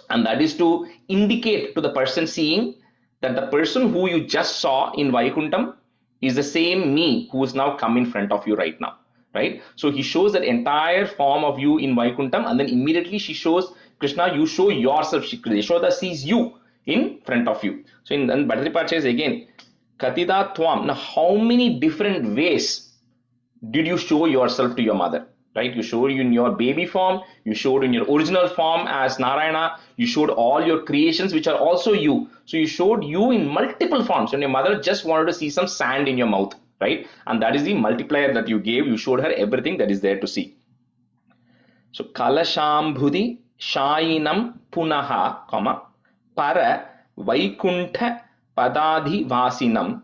And that is to indicate to the person seeing that the person who you just saw in Vaikuntham is the same me who is now come in front of you right now. Right? So he shows that entire form of you in Vaikuntham, and then immediately she shows, Krishna, you show yourself. Yashoda sees you in front of you. So in Bhadrapad says again, Katida Twam. Now, how many different ways did you show yourself to your mother? Right? You showed you in your baby form, you showed in your original form as Narayana, you showed all your creations which are also you. So you showed you in multiple forms, and your mother just wanted to see some sand in your mouth, right? And that is the multiplier that you gave. You showed her everything that is there to see. So Kalashambhudi Shayinam Punaha, Para Vaikuntha Padadhi Vasinam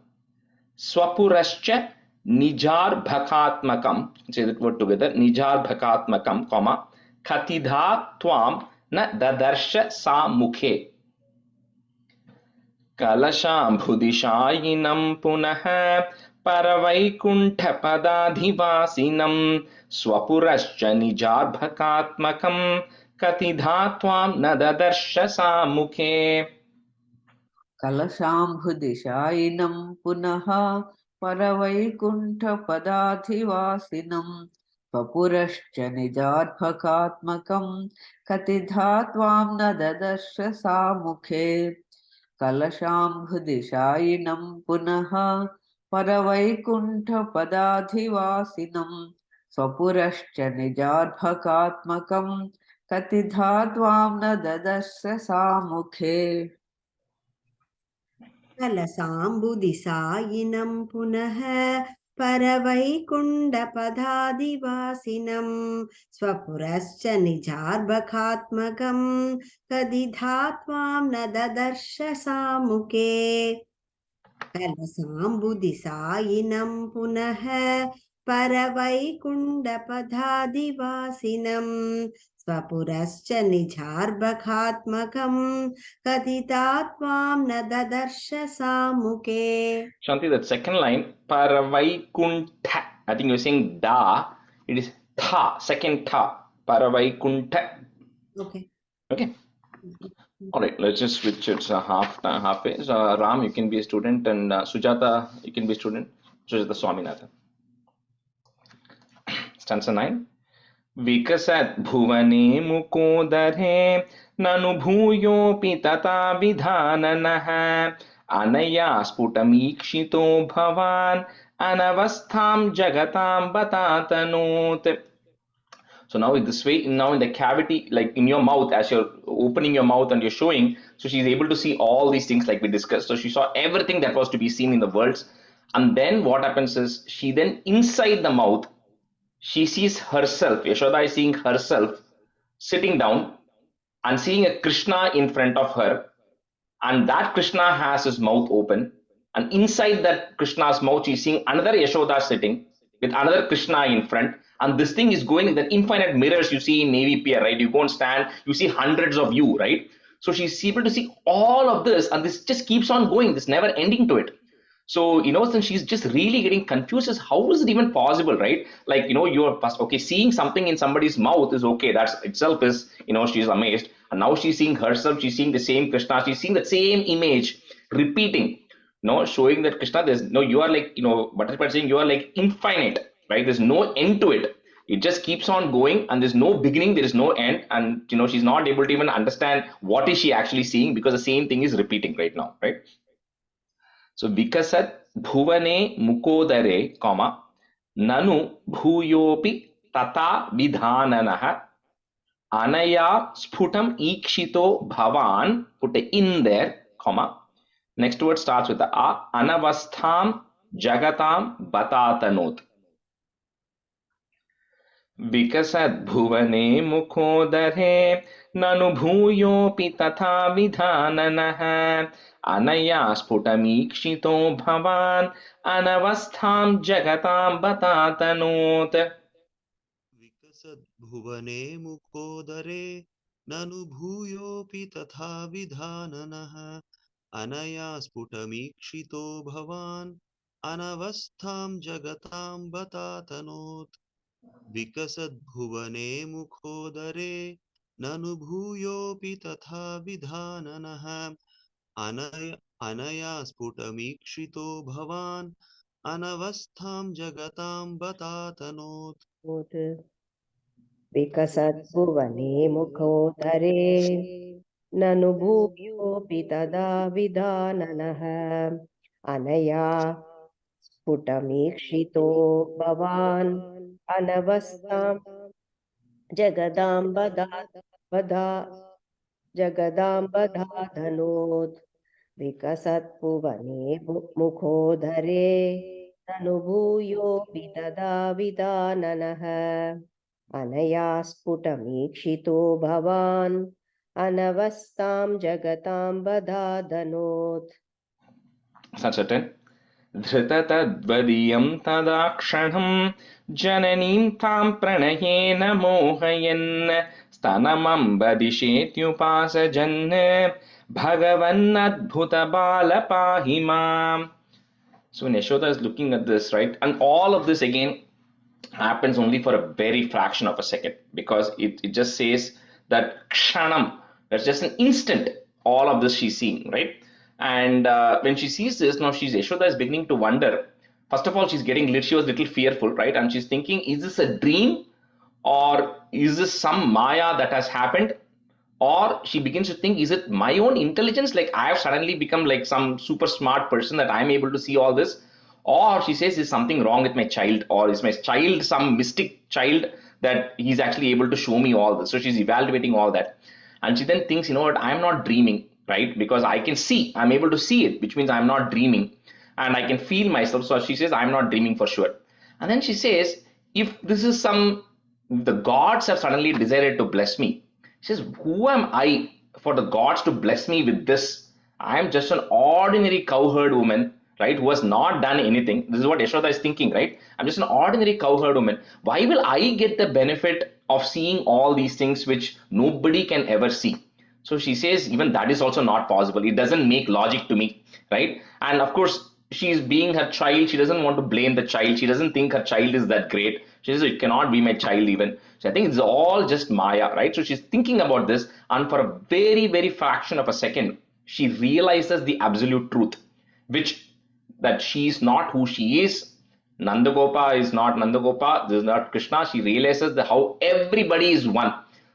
Swapurascha Nijarbhakatmakam, say that word together, Nijarbhakatmakam, Katidha Twam Na Dadarsha Sa Mukhe. Kalashambhudishayinam Punaha Paravaikuntha Padadhivasinam Swapurascha Nijarbhakatmakam Katidha Twam Na Dadarsha Sa Mukhe. कलशाम्बुदिशायिनं पुनः परवैकुण्ठपदाधिवासिनं स्वपुरश्च निजार्भकात्मकं कतिधा त्वां न ददर्श सामुखे कलशाम्बुदिशायिनं पुनः परवैकुण्ठपदाधिवासिनं स्वपुरश्च निजार्भकात्मकं कतिधा त्वां न ददर्श सामुखे कलसाम्बुदिसायिनं पुनः परवैकुण्ठपदादिवासिनं स्वपुरश्च निजार्भकात्मकं कदिधा त्वां न ददर्श सामुखे कलसाम्बुदिसायिनं पुनः परवैकुण्ठपदादिवासिनं स्वपुरश्च निजार्भकात्मकं कथिता त्वां न ददर्श सामुखे. Shanti, that second line, Paravaikuntha. I think you're saying da. It is tha, second tha. Paravaikuntha. Okay. Okay. All right, let's just switch it halfway. So, Ram, you can be a student, and Sujata, you can be a student. Sujata Swaminathan. Stanza 9. विकसत् भुवने मुकोदरे ननु भूयोऽपि तथा विधाननः अनया स्फुटमीक्षितो भवान् अनवस्थां जगतां बतातनोत्. So now this way, now in the cavity, like in your mouth, as you're opening your mouth and you're showing, so she's able to see all these things like we discussed. So she saw everything that was to be seen in the worlds. And then what happens is, she then inside the mouth, she sees herself. Yashoda is seeing herself sitting down and seeing a Krishna in front of her. And that Krishna has his mouth open. And inside that Krishna's mouth, she's seeing another Yashoda sitting with another Krishna in front. And this thing is going in the infinite mirrors you see in Navy Pier, right? You go and stand, you see hundreds of you, right? So she's able to see all of this, and this just keeps on going. There's never ending to it. So, then she's just really getting confused as how is it even possible, right? Like, you're okay, seeing something in somebody's mouth is okay. That's itself is, she's amazed. And now she's seeing herself, she's seeing the same Krishna, she's seeing the same image repeating, showing that Krishna, there's no, you are like, Butterfly saying you are like infinite, right? There's no end to it. It just keeps on going and there's no beginning, there is no end. And, she's not able to even understand what is she actually seeing because the same thing is repeating right now, right? So vikasat bhuvane mukodare, comma, nanu bhuyopi tata vidhananah anaya sphutam ikshito bhavan, put a in there, comma. Next word starts with the a, anavastham jagatam batatanot. विकसद् भुवने मुखोदरे ननु भूयोऽपि तथा विधाननः अनया स्फुटमीक्षितो भवान् अनवस्थां जगतां बतातनोत्. विकसद्भुवने मुखोदरे ननु भूयोऽपि तथा विधाननः अनया स्फुटमीक्षितो भवान् अनवस्थां जगतां बतातनोत्. विकसद्भुवने मुखोदरे ननु भूयोऽपि तथा विधाननः अनया स्फुटमीक्षितो भवान् अनवस्थां जगतां बतातनोत्. विकसद्भुवने मुखोदरे ननु भूयोऽपि तदा विधाननः अनया स्फुटमीक्षितो भवान् अनवस्थां जगदां बधातनोत्. विकसद्भुवने मुखोदरे ननु भूयोऽपि तदा विधाननः अनया स्फुटमीक्षितो भवान् अनवस्थां जगतां बधातनोत्. Certain. धृततद्वदीयं तदा क्षणं जननीं तां प्रणयेन मोहयन् स्तनमम्बदिशेत्युपासजन् भगवन्नद्भुतबालपाहि माम्. So when Yashoda is looking at this, right, and all of this again happens only for a very fraction of a second, because it just says that kshanam, that's just an instant, all of this she's seeing, right? And when she sees this, now Yashoda is beginning to wonder. First of all, she was a little fearful, right? And she's thinking, is this a dream, or is this some Maya that has happened? Or she begins to think, is it my own intelligence? Like I have suddenly become like some super smart person that I'm able to see all this. Or she says, is something wrong with my child? Or is my child some mystic child that he's actually able to show me all this? So she's evaluating all that. And she then thinks, you know what, I'm not dreaming, right? Because I can see, I'm able to see it, which means I'm not dreaming. And I can feel myself. So she says, I'm not dreaming for sure. And then she says, if this is the gods have suddenly decided to bless me. She says, who am I for the gods to bless me with this? I am just an ordinary cowherd woman, right, who has not done anything. This is what Yashoda is thinking, right? I'm just an ordinary cowherd woman. Why will I get the benefit of seeing all these things which nobody can ever see? So she says, even that is also not possible. It doesn't make logic to me, right? And of course, she's being her child. She doesn't want to blame the child. She doesn't think her child is that great. She says, it cannot be my child even. So I think it's all just Maya, right? So she's thinking about this, and for a very, very fraction of a second, she realizes the absolute truth, which that she is not who she is. Nandagopa is not Nandagopa. This is not Krishna. She realizes that how everybody is one.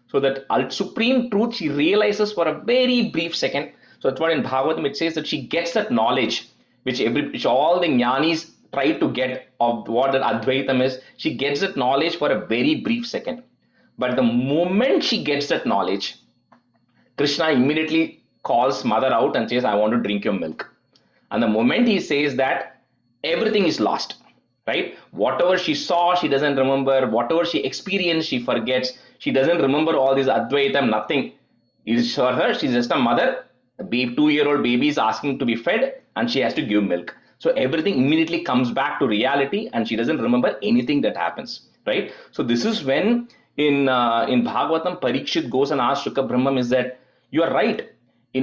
So that supreme truth she realizes for a very brief second. So that's what in Bhagavatam it says that she gets that knowledge which all the jnanis try to get of what that Advaitam is. She gets that knowledge for a very brief second. But the moment she gets that knowledge, Krishna immediately calls mother out and says, I want to drink your milk. And the moment he says that, everything is lost, right? Whatever she saw, she doesn't remember. Whatever she experienced, she forgets. She doesn't remember all this Advaitam, nothing. It is for her, she's just a mother. A 2-year-old baby is asking to be fed, and she has to give milk. So everything immediately comes back to reality, and she doesn't remember anything that happens, right? So this is when in Bhagavatam, Parikshit goes and asks Shukra Brahman is that you are right.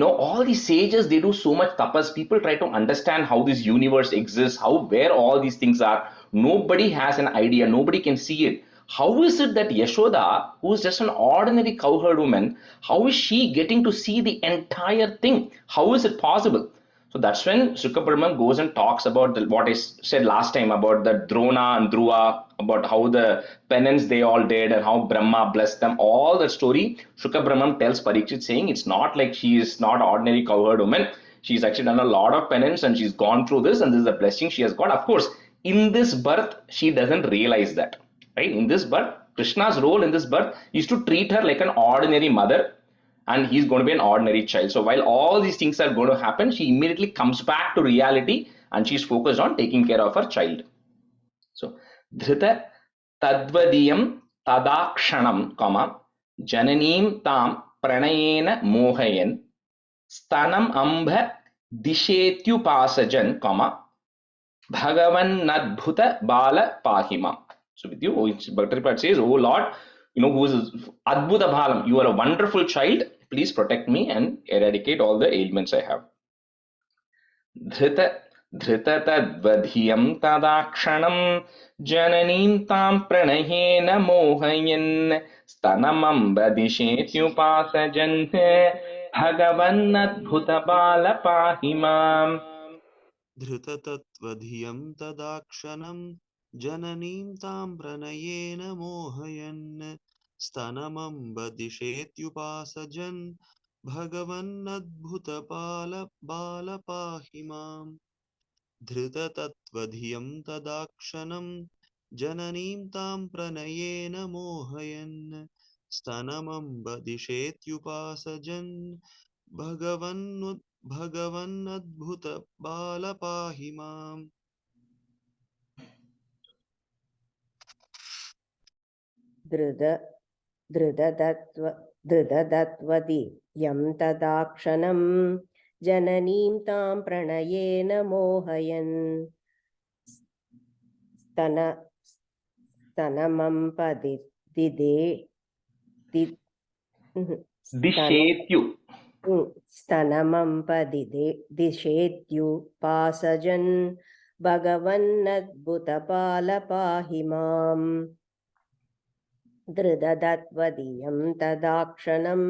All these sages, they do so much tapas. People try to understand how this universe exists, where all these things are. Nobody has an idea. Nobody can see it. How is it that Yashoda, who is just an ordinary cowherd woman, how is she getting to see the entire thing? How is it possible? So that's when Sukabrahman goes and talks about what I said last time about the Drona and Dhruva, about how the penance they all did and how Brahma blessed them. All that story, Sukabrahman tells Parikshit saying it's not like she is not an ordinary cowherd woman. She's actually done a lot of penance and she's gone through this, and this is a blessing she has got. Of course, in this birth, she doesn't realize that. Right? In this birth, Krishna's role in this birth is to treat her like an ordinary mother, and he's going to be an ordinary child. So while all these things are going to happen, she immediately comes back to reality and she's focused on taking care of her child. So dhrita tadvadiyam tadakshanam, jananim tam pranayena mohayan stanam ambha dishetyupasajan, bhagavan nadbhuta bala pahima. So with you, Bhakti says, oh Lord, who is Adbhuta Bhalam, you are a wonderful child. Please protect me and eradicate all the ailments I have. Dhrita tadvadhiyam tadakshanam jananim tam pranayena mohayan stanamamba dishetyupasajan bhagavan nadbhuta bala pahimam. धृततत्त्वधियं तदाक्षणं जननीं तां प्रणयेन मोहयन् स्तनमम्ब दिशेत्युपासजन् भगवन्नद्भुतबालपाहि माम्. धृततत्त्वधियं तदाक्षणं जननीं तां प्रणयेन मोहयन् स्तनमम्ब दिशेत्युपासजन् भगवन्नद्भुत बालपाहि माम्. धृतदत्वदि यं तदाक्षणं जननीं तां प्रणयेन मोहयन् दिशेत्युपासजन् भगवन्नद्भुतबालपाहि माम्. धृतदत्वदियं तदाक्षणं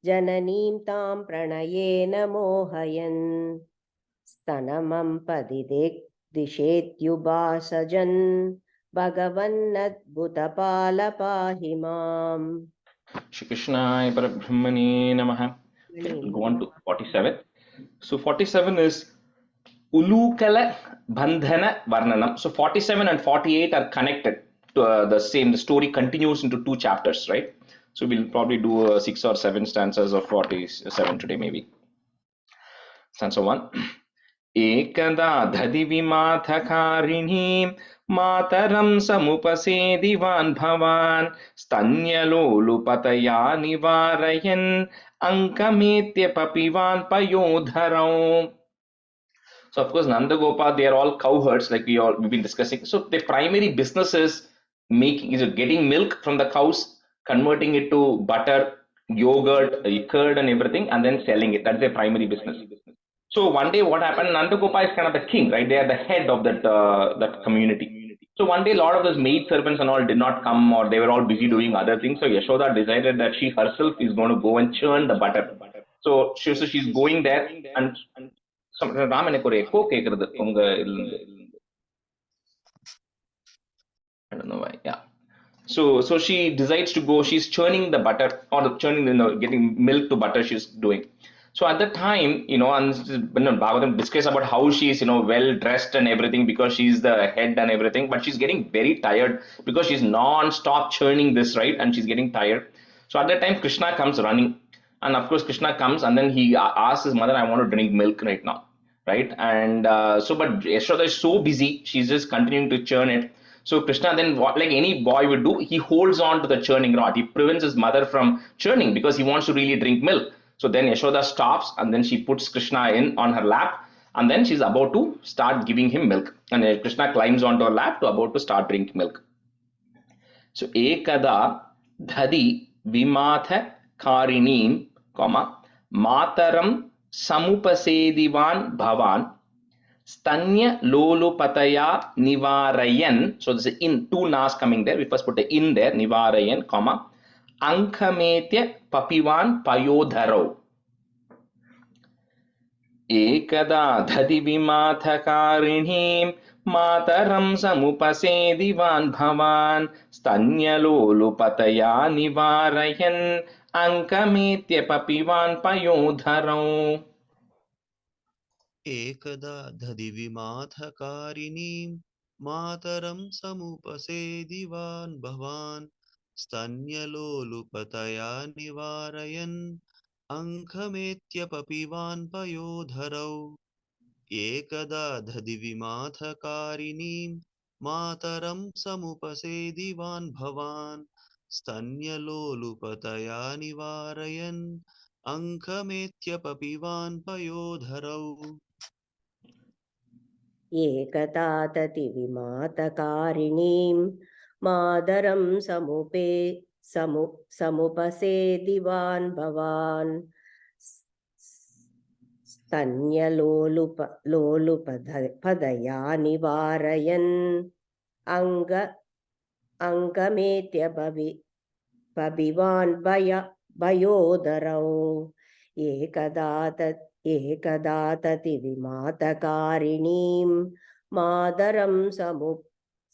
जननीं तां प्रणयेन मोहयन् स्तनमं दिशेत्युभासजन् भगवन्नद्भुतपाल पाहि माम्. Shri Krishnaya Parabrahmane Namaha. Okay, we'll go on to 47. So 47 is Ulukala Bandhana Varnanam. So 47 and 48 are connected to the same. The story continues into two chapters, right? So we'll probably do 6 or 7 stanzas of 47 today, maybe. Stanza 1. एकदा दधिविमाथकारिणीं मातरं समुपसेदिवान् भवान् स्तन्यलोलुपतया निवारयन् अङ्कमेत्य पपिवान् पयोधरौ. So of course Nanda Gopal, they are all cow herds, like we've been discussing. So their primary business is getting milk from the cows, converting it to butter, yogurt, curd and everything, and then selling it. That's their primary business. So one day what happened, Nanda Gopal is kind of the king, right? They are the head of that community. So one day a lot of those maid servants and all did not come, or they were all busy doing other things. So Yashoda decided that she herself is going to go and churn the butter. So she's going there and Ram எனக்கு ஒரு echo கேக்குறது உங்க I don't know why. Yeah. So she decides to go. She's churning the butter or churning, getting milk to butter. She's doing. So at the time, and Bhagavatam discuss about how she's, well dressed and everything because she's the head and everything, but she's getting very tired because she's non-stop churning this, right? And she's getting tired. So at that time, Krishna comes running, and of course Krishna comes and then he asks his mother, "I want to drink milk right now." Right? And but Yashoda is so busy, she's just continuing to churn it. So Krishna then, like any boy would do, he holds on to the churning rod. He prevents his mother from churning because he wants to really drink milk. So then Yashoda stops and then she puts Krishna on her lap, and then she's about to start giving him milk. And Krishna climbs onto her lap to about to start drinking milk. So ekada dhadi vimatha karineem, mataram samupasedivan bhavan stanya lolupataya nivarayan. So there's in two nas coming there. We first put the in there, nivarayan, ankametya papivan payodharo. Ekada dhadi vimathakarinhim mataram samupasedivan bhavan stanya lolupataya nivarayan ankametya papivan payodharo. एकदा दधिविमाथकारिणीं मातरं समुपसेदिवान् भवान् स्तन्यलोलुपतया निवारयन् अङ्कमेत्यपपिवान् पयोधरौ. एकदा दधिविमाथकारिणीं मातरं समुपसेदिवान् भवान् स्तन्यलोलुपतया निवारयन् अङ्कमेत्यपपिवान् पयोधरौ. एकदा ततिविमातकारिणीं मातरं समुपसेदिवान् भवान् स्तन्यलोलुपदया निवारयन् अङ्गमेत्य पपिवान् भयोदरौ. एकदा ततिविमातकारिणीं मातरं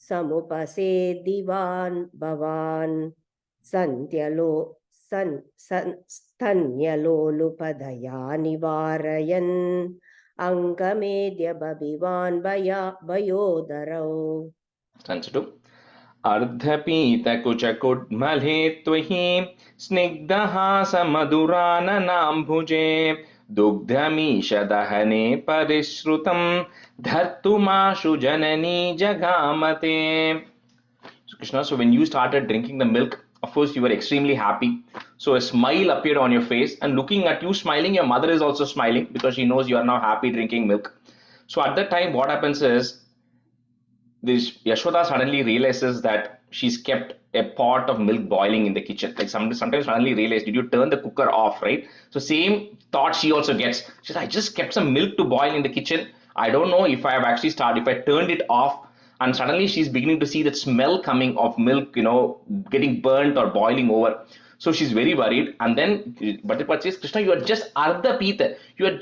समुपसेदिवान् भवान् स्तन्यलोलुपदया निवारयन् अङ्गमेद्य पपिवान् भयोदरौ. अर्धपीतकुचकुड्मले त्वहि स्निग्धहासमधुराननाम्भुजे दुग्धमीशदहने परिश्रुतं धर्तुमाशु जननी जगामते. So Krishna, so when you started drinking the milk, of course you were extremely happy. So a smile appeared on your face, and looking at you smiling, your mother is also smiling because she knows you are now happy drinking milk. So at that time what happens is, this Yashoda suddenly realizes that she's kept a pot of milk boiling in the kitchen. Like sometimes suddenly realize, did you turn the cooker off, right? So same thought she also gets. She says, I just kept some milk to boil in the kitchen. I don't know if I have actually started, if I turned it off. And suddenly she's beginning to see that smell coming of milk, getting burnt or boiling over. So she's very worried. And then Bhattipat says, Krishna, you are just Ardha Pita. You are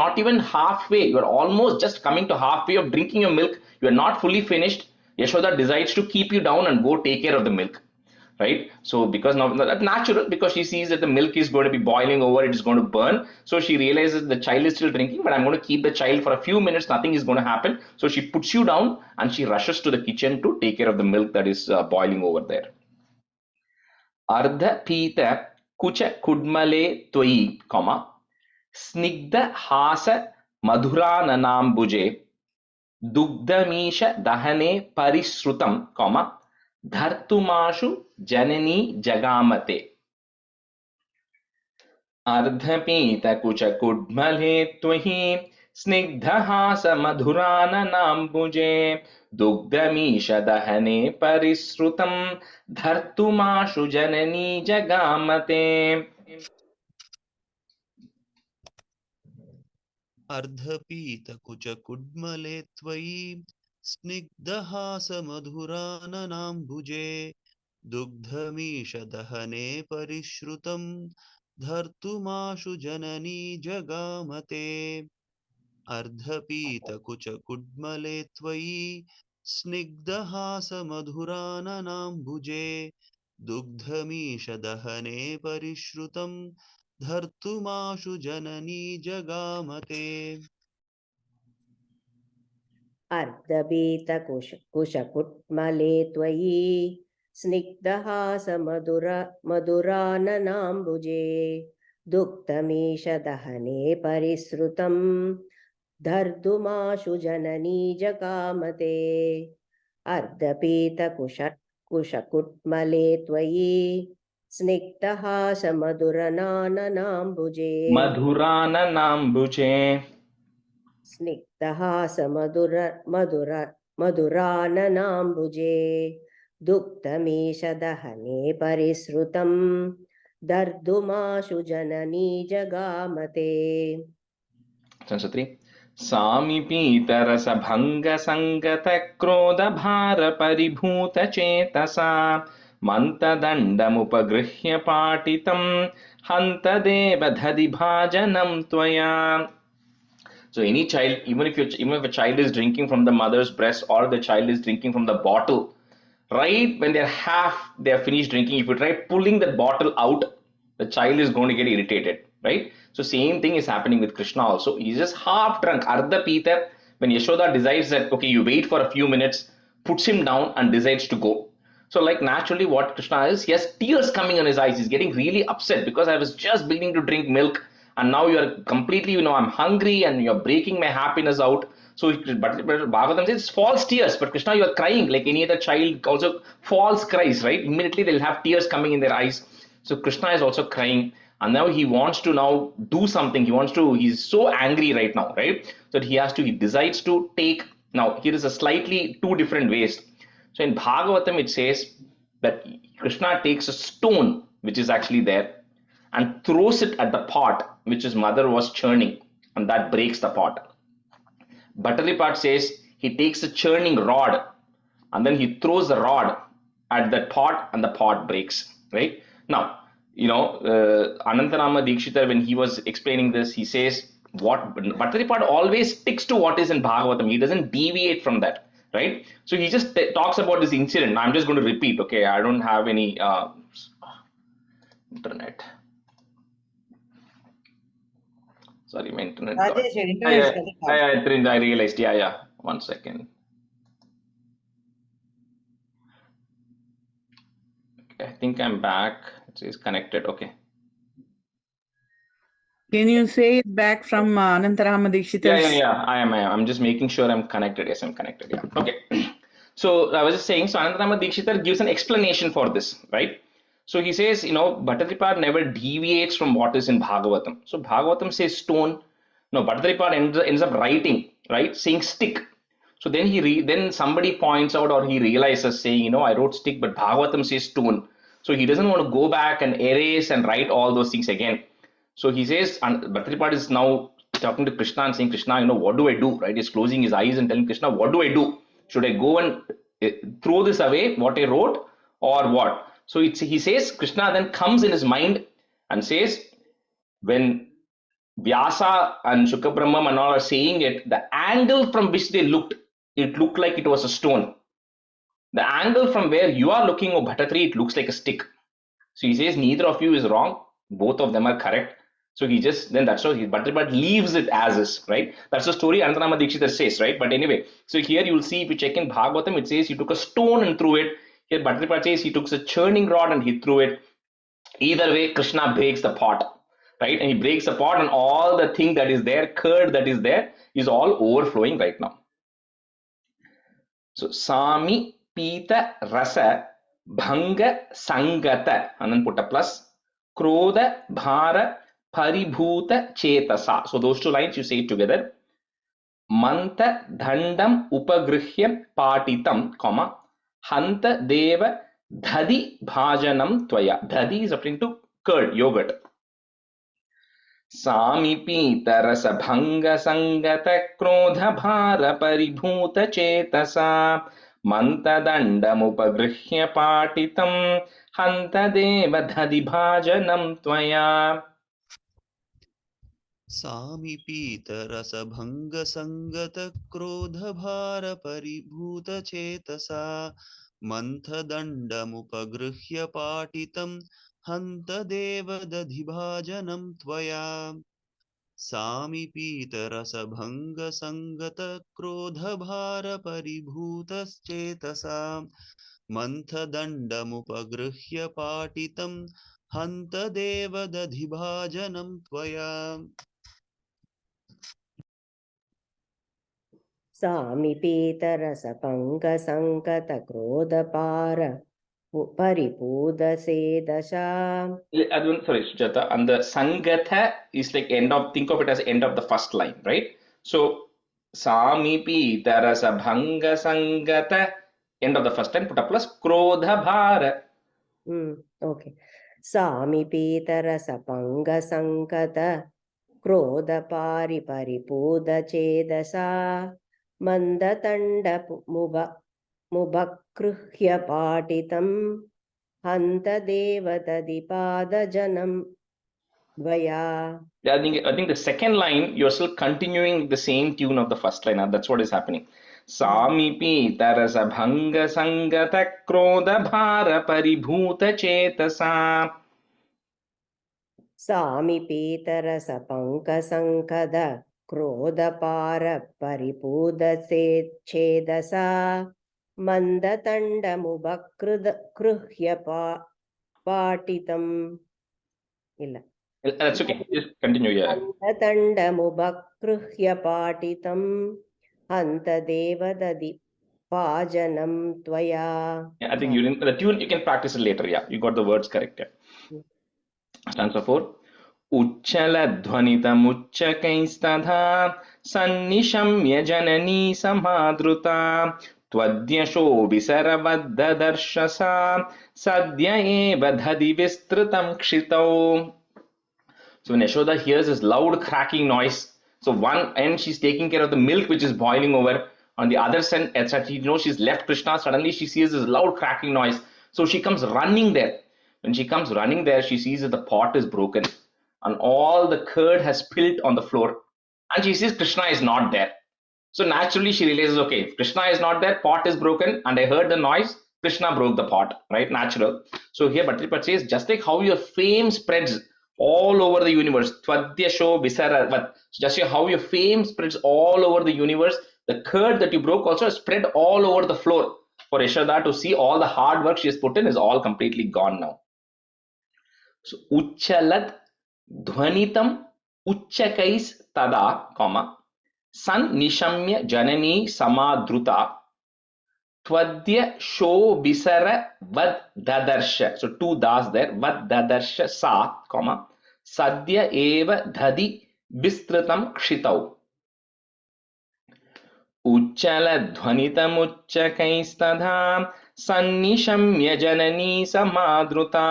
not even halfway. You are almost just coming to halfway of drinking your milk. You are not fully finished. Yashoda decides to keep you down and go take care of the milk. Right? So because now that's natural, because she sees that the milk is going to be boiling over, it is going to burn. So she realizes the child is still drinking, but I'm going to keep the child for a few minutes, nothing is going to happen. So she puts you down and she rushes to the kitchen to take care of the milk that is boiling over there. Ardha Pita Kucha Kudmale Twai, Snigdha Hasa Madhurananambuje Dugdamisha Dahane Parisrutam, Dhartumashu Janani Jagamate. Ardhapitakuchakudmale twahi snigdhahasa madhurananambuje dugdamisha dahane parisrutam dhartumashu janani jagamate. अर्धपीतकुचकुड्मले त्वयि स्निग्धहासमधुराननाम्बुजे दुग्धमीशदहने परिश्रुतं धर्तुमाशु जननी जगामते अर्धपीतकुचकुड्मले त्वयि स्निग्धहासमधुराननाम्बुजे दुग्धमीशदहने परिश्रुतं धर्तुमाशु जननी जगामते अर्धबीतकुशकुट्मले त्वयि स्निग्धहासमधुराननाम्बुजे दुग्धमीशदहने परिसृतं धर्तुमाशु जननी जगामते अर्धपीतकुशकुट्मले त्वयि स्निग्धहासमधुराननाम्बुजे मधुराननाम्बुजे दुग्धमीशदहने परिसृतं दर्दुमाशु जननी जगामते. Sansatri. Samipītarasa sangata krodha bhara paribhuta cetasa mantadandamupagrihy patitam hanta deva dhadi bhajanam tvaya. So any child, even if a child is drinking from the mother's breast or the child is drinking from the bottle, right when they're finished drinking, if you try pulling the bottle out, the child is going to get irritated, right? So same thing is happening with Krishna also. He's just half drunk, Ardha Pita. When Yashoda decides that, okay, you wait for a few minutes, puts him down and decides to go. So like naturally what Krishna is, he has tears coming on his eyes. He's getting really upset because I was just beginning to drink milk and now you're completely, I'm hungry and you're breaking my happiness out. So but Bhagavatam says it's false tears, but Krishna, you're crying like any other child also false cries, right? Immediately they'll have tears coming in their eyes. So Krishna is also crying and now he wants to now do something. He's so angry right now, right? So he decides to take, now here is a slightly two different ways. So in Bhagavatam it says that Krishna takes a stone which is actually there and throws it at the pot which his mother was churning, and that breaks the pot. Bhattaripad says he takes a churning rod and then he throws the rod at that pot and the pot breaks, right? Now, Anantarama Dikshitar, when he was explaining this, he says what Bhattaripad always sticks to what is in Bhagavatam. He doesn't deviate from that, right? So he just talks about this incident. I'm just going to repeat, okay? I don't have any internet. Sorry, my internet. Rajesh, your internet is cutting off. I realized. Yeah. 1 second. Okay, I think I'm back. It says connected. Okay. Can you say it back from Anantarama Dikshitar's? Yeah. I am. I'm just making sure I'm connected. Yes, I'm connected. Yeah. Okay. So I was just saying. So Anantarama Dikshitar gives an explanation for this, right? So he says, Bhattaripad never deviates from what is in Bhagavatam. So Bhagavatam says stone. No, Bhattaripad ends up writing, right, saying stick. So then then somebody points out or he realizes saying, I wrote stick, but Bhagavatam says stone. So he doesn't want to go back and erase and write all those things again. So he says, and Bhattaripad is now talking to Krishna and saying, Krishna, what do I do, right? He's closing his eyes and telling Krishna, what do I do? Should I go and throw this away, what I wrote, or what? So he says, Krishna then comes in his mind and says, when Vyasa and Shukabrahmam and all are saying it, the angle from which they looked, it looked like it was a stone. The angle from where you are looking, O Bhattatri, it looks like a stick. So he says, neither of you is wrong. Both of them are correct. So he just, then that's how Bhattat leaves it as is, right? That's the story Anantarama Dikshita says, right? But anyway, so here you will see, if you check in Bhagavatam, it says he took a stone and threw it. Here Bhattat says he took a churning rod and he threw it. Either way, Krishna breaks the pot, right? And he breaks the pot, and all the thing that is there, curd that is there, is all overflowing right now. So Sami Pita Rasa Bhanga Sangata, and then put a plus, Krodha Bhara Paribhuta Chetasa. So those two lines you say it together. Manta Dhandam Upagrihya Patitam, comma, Hanta Deva Dhadi Bhajanam Tvaya. Dhadi is referring to curd, yogurt. सामीपीतरसभङ्गसङ्गतक्रोधभारपरिभूतचेतसा मन्तदण्डमुपगृह्य पाटितं हन्तदेव दधिभाजनं त्वया. सामीपीतरसभङ्गसङ्गतक्रोधभारपरिभूतचेतसा मन्थदण्डमुपगृह्य पाटितं हन्त देवदधिभाजनं त्वया. सामीपीतरसभङ्गसङ्गतक्रोधभारपरिभूतश्चेतसा मन्थदण्डमुपगृह्य पाटितं हन्त देवदधिभाजनं त्वया. सामीपीतरसपङ्कसङ्कतक्रोधपार परिपूदसेदशा. Sorry, Sujata. And the Sangatha is like end of, think of it as end of the first line, right? So Samipita Sangata, end of the first line, put a plus, Krodha Bhara. Okay. Samipitarasapangasangata Krodapari Paripuda Chedasa Mandatanda Mubakruhya Patitam Hanta Devadadipada Janam Dvaya. I think the second line, you're still continuing the same tune of the first line. That's what is happening. Samipita Bhanga Sangata Krodha Bhara Paribhuta Chetasa. Samipitarasapankasangkada Krodapara Paripuda Chedasa Mandatanda Mubakruhya Patitam. Illa. That's okay. Just continue here. Mandatanda Mubakruhya Patitam Hanta Devadadi Pajanam Tvaya. I think you didn't, the tune you can practice it later. Yeah, you got the words correct. Yeah. Stanza 4. Uchchaladhvanitamuchchakaiस्तथा सन्निशम्य जननी समादृता त्वद्यशो विसरवद्ददर्शसा सद्य एव दधि विस्तृतं क्षितौ. So when Yashoda hears this loud cracking noise, so one end she's taking care of the milk which is boiling over, on the other side, she's left Krishna, suddenly she sees this loud cracking noise, so she comes running there. When she comes running there, she sees that the pot is broken and all the curd has spilled on the floor, and she sees Krishna is not there. So naturally she realizes, okay, if Krishna is not there, pot is broken, and I heard the noise, Krishna broke the pot, right? Natural. So here Bhattripat says, just like how your fame spreads all over the universe, Tvadyasho Visara, just like how your fame spreads all over the universe, the curd that you broke also spread all over the floor. For Yashoda to see all the hard work she has put in is all completely gone now. So Uchchalat Dhvanitam Uchchakais Tada, comma, San Nishamya Janani Samadruta Twadya Sho Visara Vad Dadarsha. So two das there, Vad Dadarsha Sa, comma, Sadya Eva Dhadi Bistratam Kshitau. Uchchaladhvanitamuchchakaiस्तथा सन्निशम्य जननी समादृता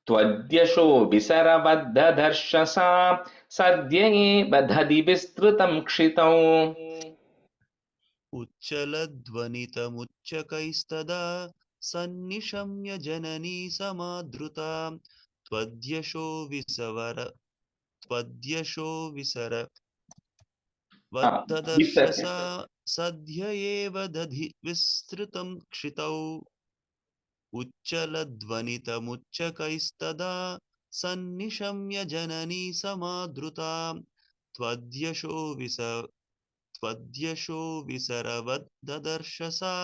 त्वद्यशो विसरवद्ददर्शसा सद्य एव दधि विस्तृतं क्षितौ. उच्चलध्वनितमुच्चकैस्तदा सन्निशम्य जननी समादृता त्वद्यशो विसर वत्तदर्शसा सद्य एव दधि विस्तृतं क्षितौ उच्चलध्वनितमुच्चकैस्तदा सन्निशम्य जननी समादृता त्वद्यशो विसरवद्ददर्शसा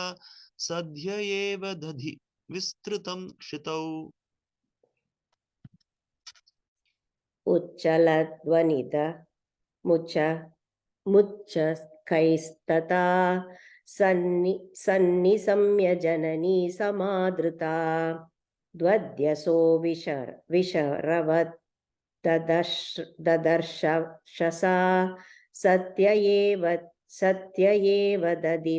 सद्य एव दधि विस्तृतं क्षितौ उच्चलध्वनित मुच्चकैस्तथा सन्निशम्य जननी समादृता द्वद्यसो विशरवत् ददर्शसा सत्य एव दधि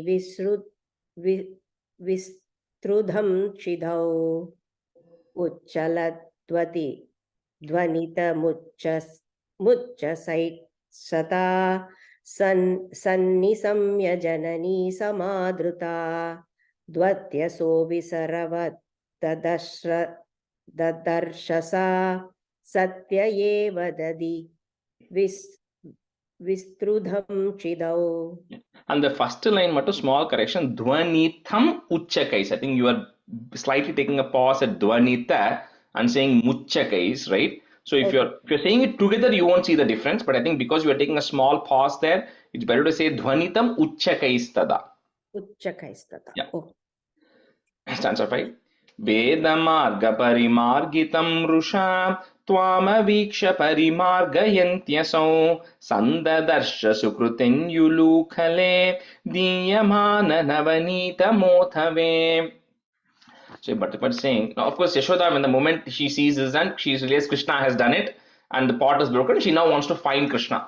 विस्तृतं क्षितौ ध्वनितमुच्चसैत्सता सन्निशम्य जननी समादृता द्वत्यसो विसरवत् ददर्शसा सत्य एव दधि विस्तृतं क्षितौ. And the first line mattu small correction, dvanitham uchchakais. I think you are slightly taking a pause at dvanitha and saying muchchakais, right? So if you're saying it together, you won't see the difference. But I think because you are taking a small pause there, it's better to say dvanitam uchchakais tada. Uchchakais tada. Yeah. Stanza 5. Vedamarga parimargitam rusha त्वामवीक्ष्य परिमार्गयन्त्यसौ सन्ददर्श सुकृतिं युलूखले दीयमान नवनीतमोथवे. So Bhattacharya is saying, now of course Yashoda, when the moment she sees this and she realizes Krishna has done it and the pot is broken, she now wants to find Krishna.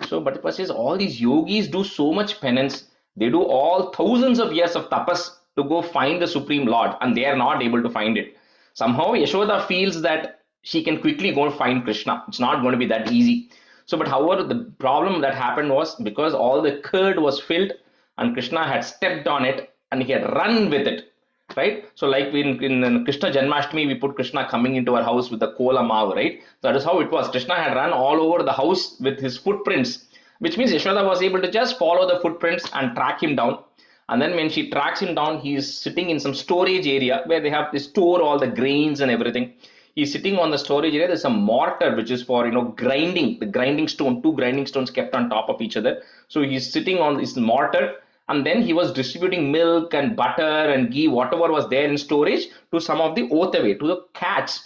So Bhattacharya says all these yogis do so much penance, they do all thousands of years of tapas to go find the Supreme Lord and they are not able to find it. Somehow Yashoda feels that she can quickly go find Krishna. It's not going to be that easy. So, but however, the problem that happened was because all the curd was filled and Krishna had stepped on it and he had run with it, right? So, like in Krishna Janmashtami, we put Krishna coming into our house with the kola maav, right? So that is how it was. Krishna had run all over the house with his footprints, which means Yashoda was able to just follow the footprints and track him down. And then when she tracks him down, he is sitting in some storage area where they store all the grains and everything. He's sitting on the storage area. There's a mortar which is for grinding, the grinding stone, 2 grinding stones kept on top of each other. So he's sitting on this mortar, and then he was distributing milk and butter and ghee, whatever was there in storage, to some of the othave, to the cats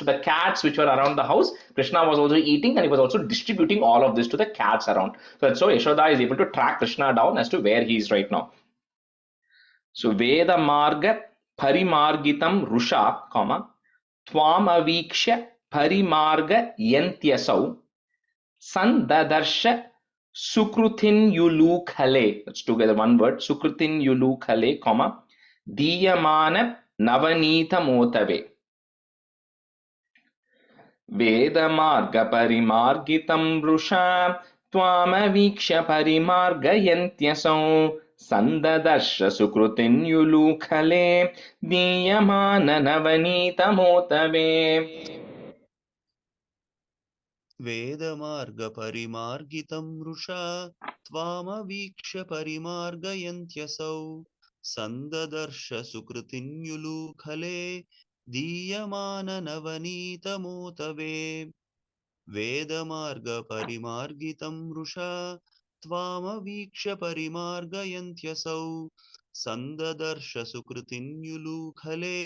which were around the house. Krishna was also eating and he was also distributing all of this to the cats around. So that's how Yashoda is able to track Krishna down as to where he is right now. So Veda Marga Parimargitam Rusha, त्वामवीक्ष्य परिमार्गयन्त्यसौ सन्ददर्श सुकृतिन्युलूखले. That's together one word. सुकृतिन्युलूखले, दीयमान नवनीतमोतवे. वेदमार्गपरिमार्गितं Vrusha त्वामवीक्ष्य परिमार्गयन्त्यसौ सन्ददर्श सुकृतिन्युलूखले दीयमान नवनीतमोतवे. वेदमार्गपरिमार्गितं Vrusha त्वामवीक्ष्य परिमार्गयन्त्यसौ सन्ददर्श सुकृतिन्युलूखले दीयमान नवनीतमोतवे. वेदमार्गपरिमार्गितं Vrusha त्वामवीक्ष्य परिमार्गयन्त्यसौ सन्ददर्श सुकृतिन्युलूखले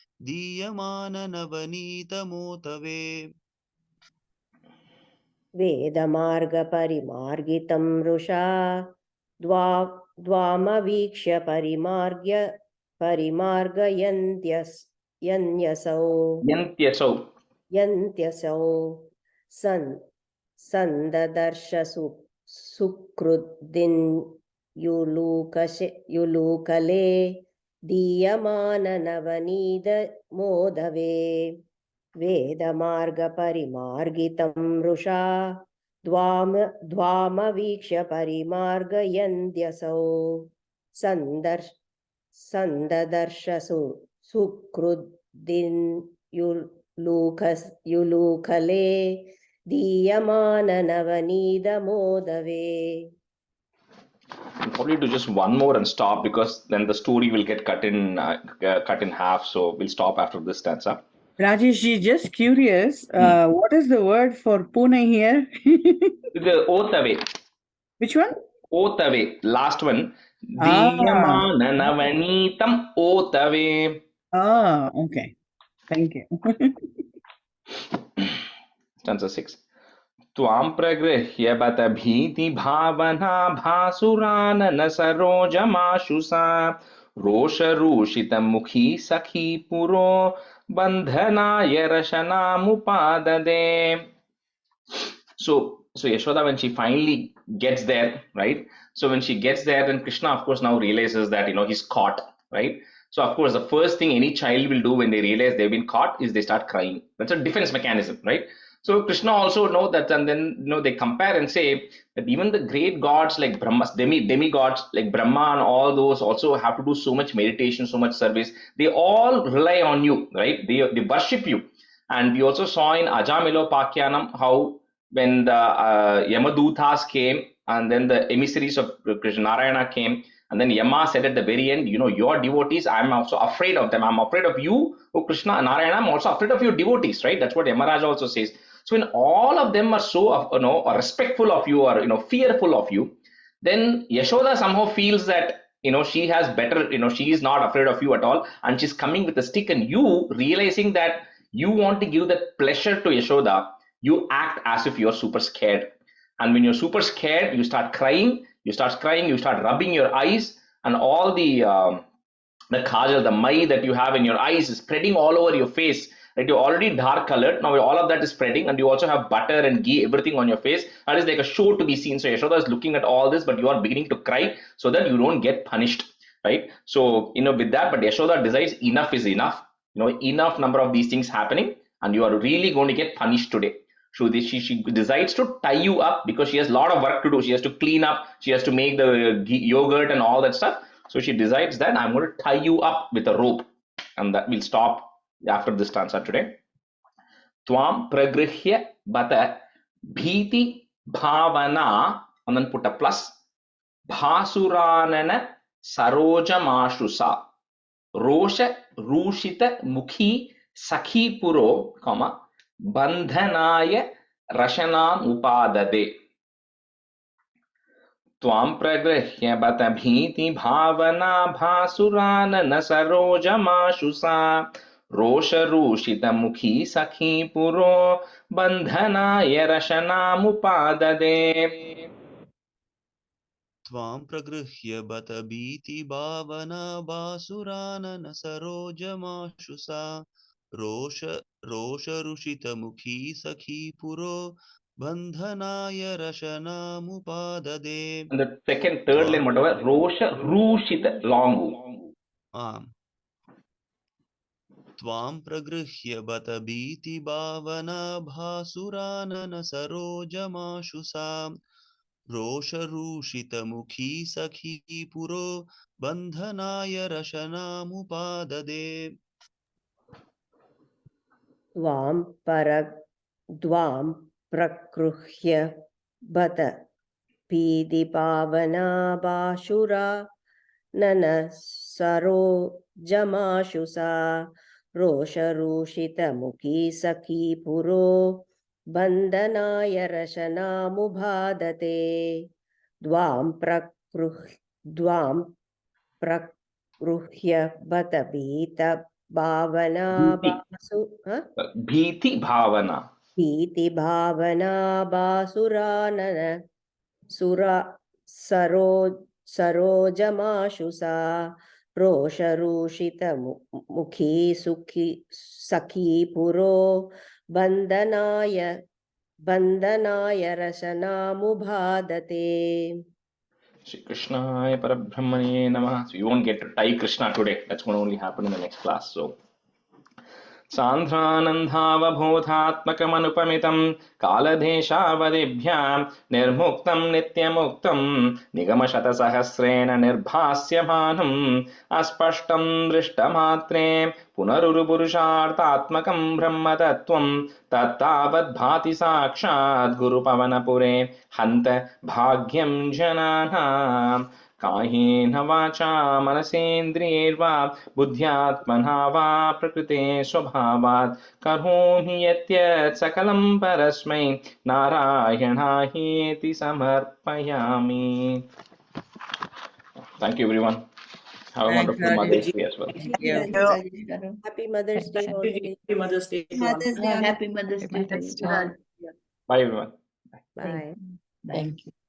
दीयमान नवनीतमोतवे. वेदमार्गपरिमार्गितं Vrusha द्वामवीक्ष्य परिमार्गयन्त्यसौ सन्ददर्श सुकृतिन्युलूखले दीयमान नवनीतमोतवे. वेदमार्गपरिमार्गितं Vrusha द्वामवीक्ष्य परिमार्गयन्त्यसौ सन्ददर्श सुकृद्दिन् युलूखले दीयमाननवनीतमोदवे. Probably do just one more and stop, because then the story will get cut in half. So we'll stop after this stanza. Rajesh ji, just curious, what is the word for Pune here? The oath away. Which one? Oath away. Last one. Ah. Diyamananavanitam oath away. Ah, okay. Thank you. Stanza 6. त्वां प्रगृह्य बत भीतिभावना भासुरानन सरोजमाशु सा रोषरूषितमुखी सखी पुरो बन्धनाय रशनामुपाददे. So Yashoda, when she finally gets there, right? So when she gets there, then Krishna, of course, now realizes that, he's caught, right? So of course, the first thing any child will do when they realize they've been caught is they start crying. That's a defense mechanism, right? So Krishna also know that, and then they compare and say that even the great gods like Brahma, demigods like Brahma and all those also have to do so much meditation, so much service. They all rely on you, right? They worship you. And we also saw in Ajamilo Pakyanam how when the Yamadutas came, and then the emissaries of Krishna Narayana came, and then Yama said at the very end, your devotees, I'm also afraid of them. I'm afraid of you, O Krishna and Narayana. I'm also afraid of your devotees, right? That's what Yamaraj also says. So when all of them are so, respectful of you, or fearful of you, then Yashoda somehow feels that she has better, she is not afraid of you at all, and she's coming with a stick, and you realizing that you want to give that pleasure to Yashoda, you act as if you're super scared. And when you're super scared, you start crying, you start rubbing your eyes, and all the kajal, the mai that you have in your eyes is spreading all over your face. Right? You're already dark colored. Now all of that is spreading, and you also have butter and ghee, everything on your face. That is like a show to be seen. So Yashoda is looking at all this, but you are beginning to cry so that you don't get punished. Right? So, with that, but Yashoda decides enough is enough. Enough number of these things happening, and you are really going to get punished today. So she decides to tie you up, because she has a lot of work to do. She has to clean up, she has to make the yogurt and all that stuff. So she decides that I'm going to tie you up with a rope, and that will stop after this stanza today. Tvam pragrihya bata bhiti bhavana, and then put a plus, bhasuranana sarojamashusa rosha rushita mukhi sakhi puro, bandhanaya rashanam upadade. त्वां प्रगृह्य बत भीति भावना भासुरानन सरोजमाशु सा रोषरूषितमुखी सखी पुरो बन्धनाय रशनामुपाददे. त्वां प्रगृह्य बत भीतिभावना भासुरानन सरोजमाशु सा रोषरुषितमुखी सखी पुरो बन्धनाय रशनामुपाददे. And the third line, whatever, Rosha Rushita, long. त्वां प्रगृह्य बत भीतिभावना भासुरानन सरोजमाशु सा रोषरूषितमुखी सखी पुरो बन्धनाय रशनामुपाददे. द्वां प्रगृह्य बत भीतिभावना भासुरा नन सरोजमाशु सा रोषरूषितमुखी सखी पुरो बन्धनाय रशनामुपादते. द्वां प्रगृह्य बत भीति भावना भासुरानन सरोजमाशु सा रोषरूषितमुखी सखी पुरो बन्धनाय रशनामुपादते. Shri Krishnaya Parabrahmane Namah. So you won't get to tie Krishna today. That's going to only happen in the next class. So सान्द्रानन्दावबोधात्मकमनुपमितं कालदेशावधिभ्यां निर्मुक्तं नित्यमुक्तं निगमशतसहस्रेण निर्भास्यमानम् अस्पष्टं दृष्टमात्रे पुनरुरुपुरुषार्थात्मकं ब्रह्मतत्त्वं तत्तावद्भाति साक्षात् गुरुपवनपुरे हन्त भाग्यं जनानाम् कायेन वाचा मनसेन्द्रियैर्वा बुद्ध्यात्मना वा प्रकृते स्वभावात् करोमि यद्यत् सकलं परस्मै नारायणायेति समर्पयामि. Thank you everyone. Have a Thanks, wonderful Rajesh. Mother's Day as well. Thank you. Happy Mother's Day all. Happy Mother's Day to all. Happy Mother's Day. Bye everyone. Bye. Thank you.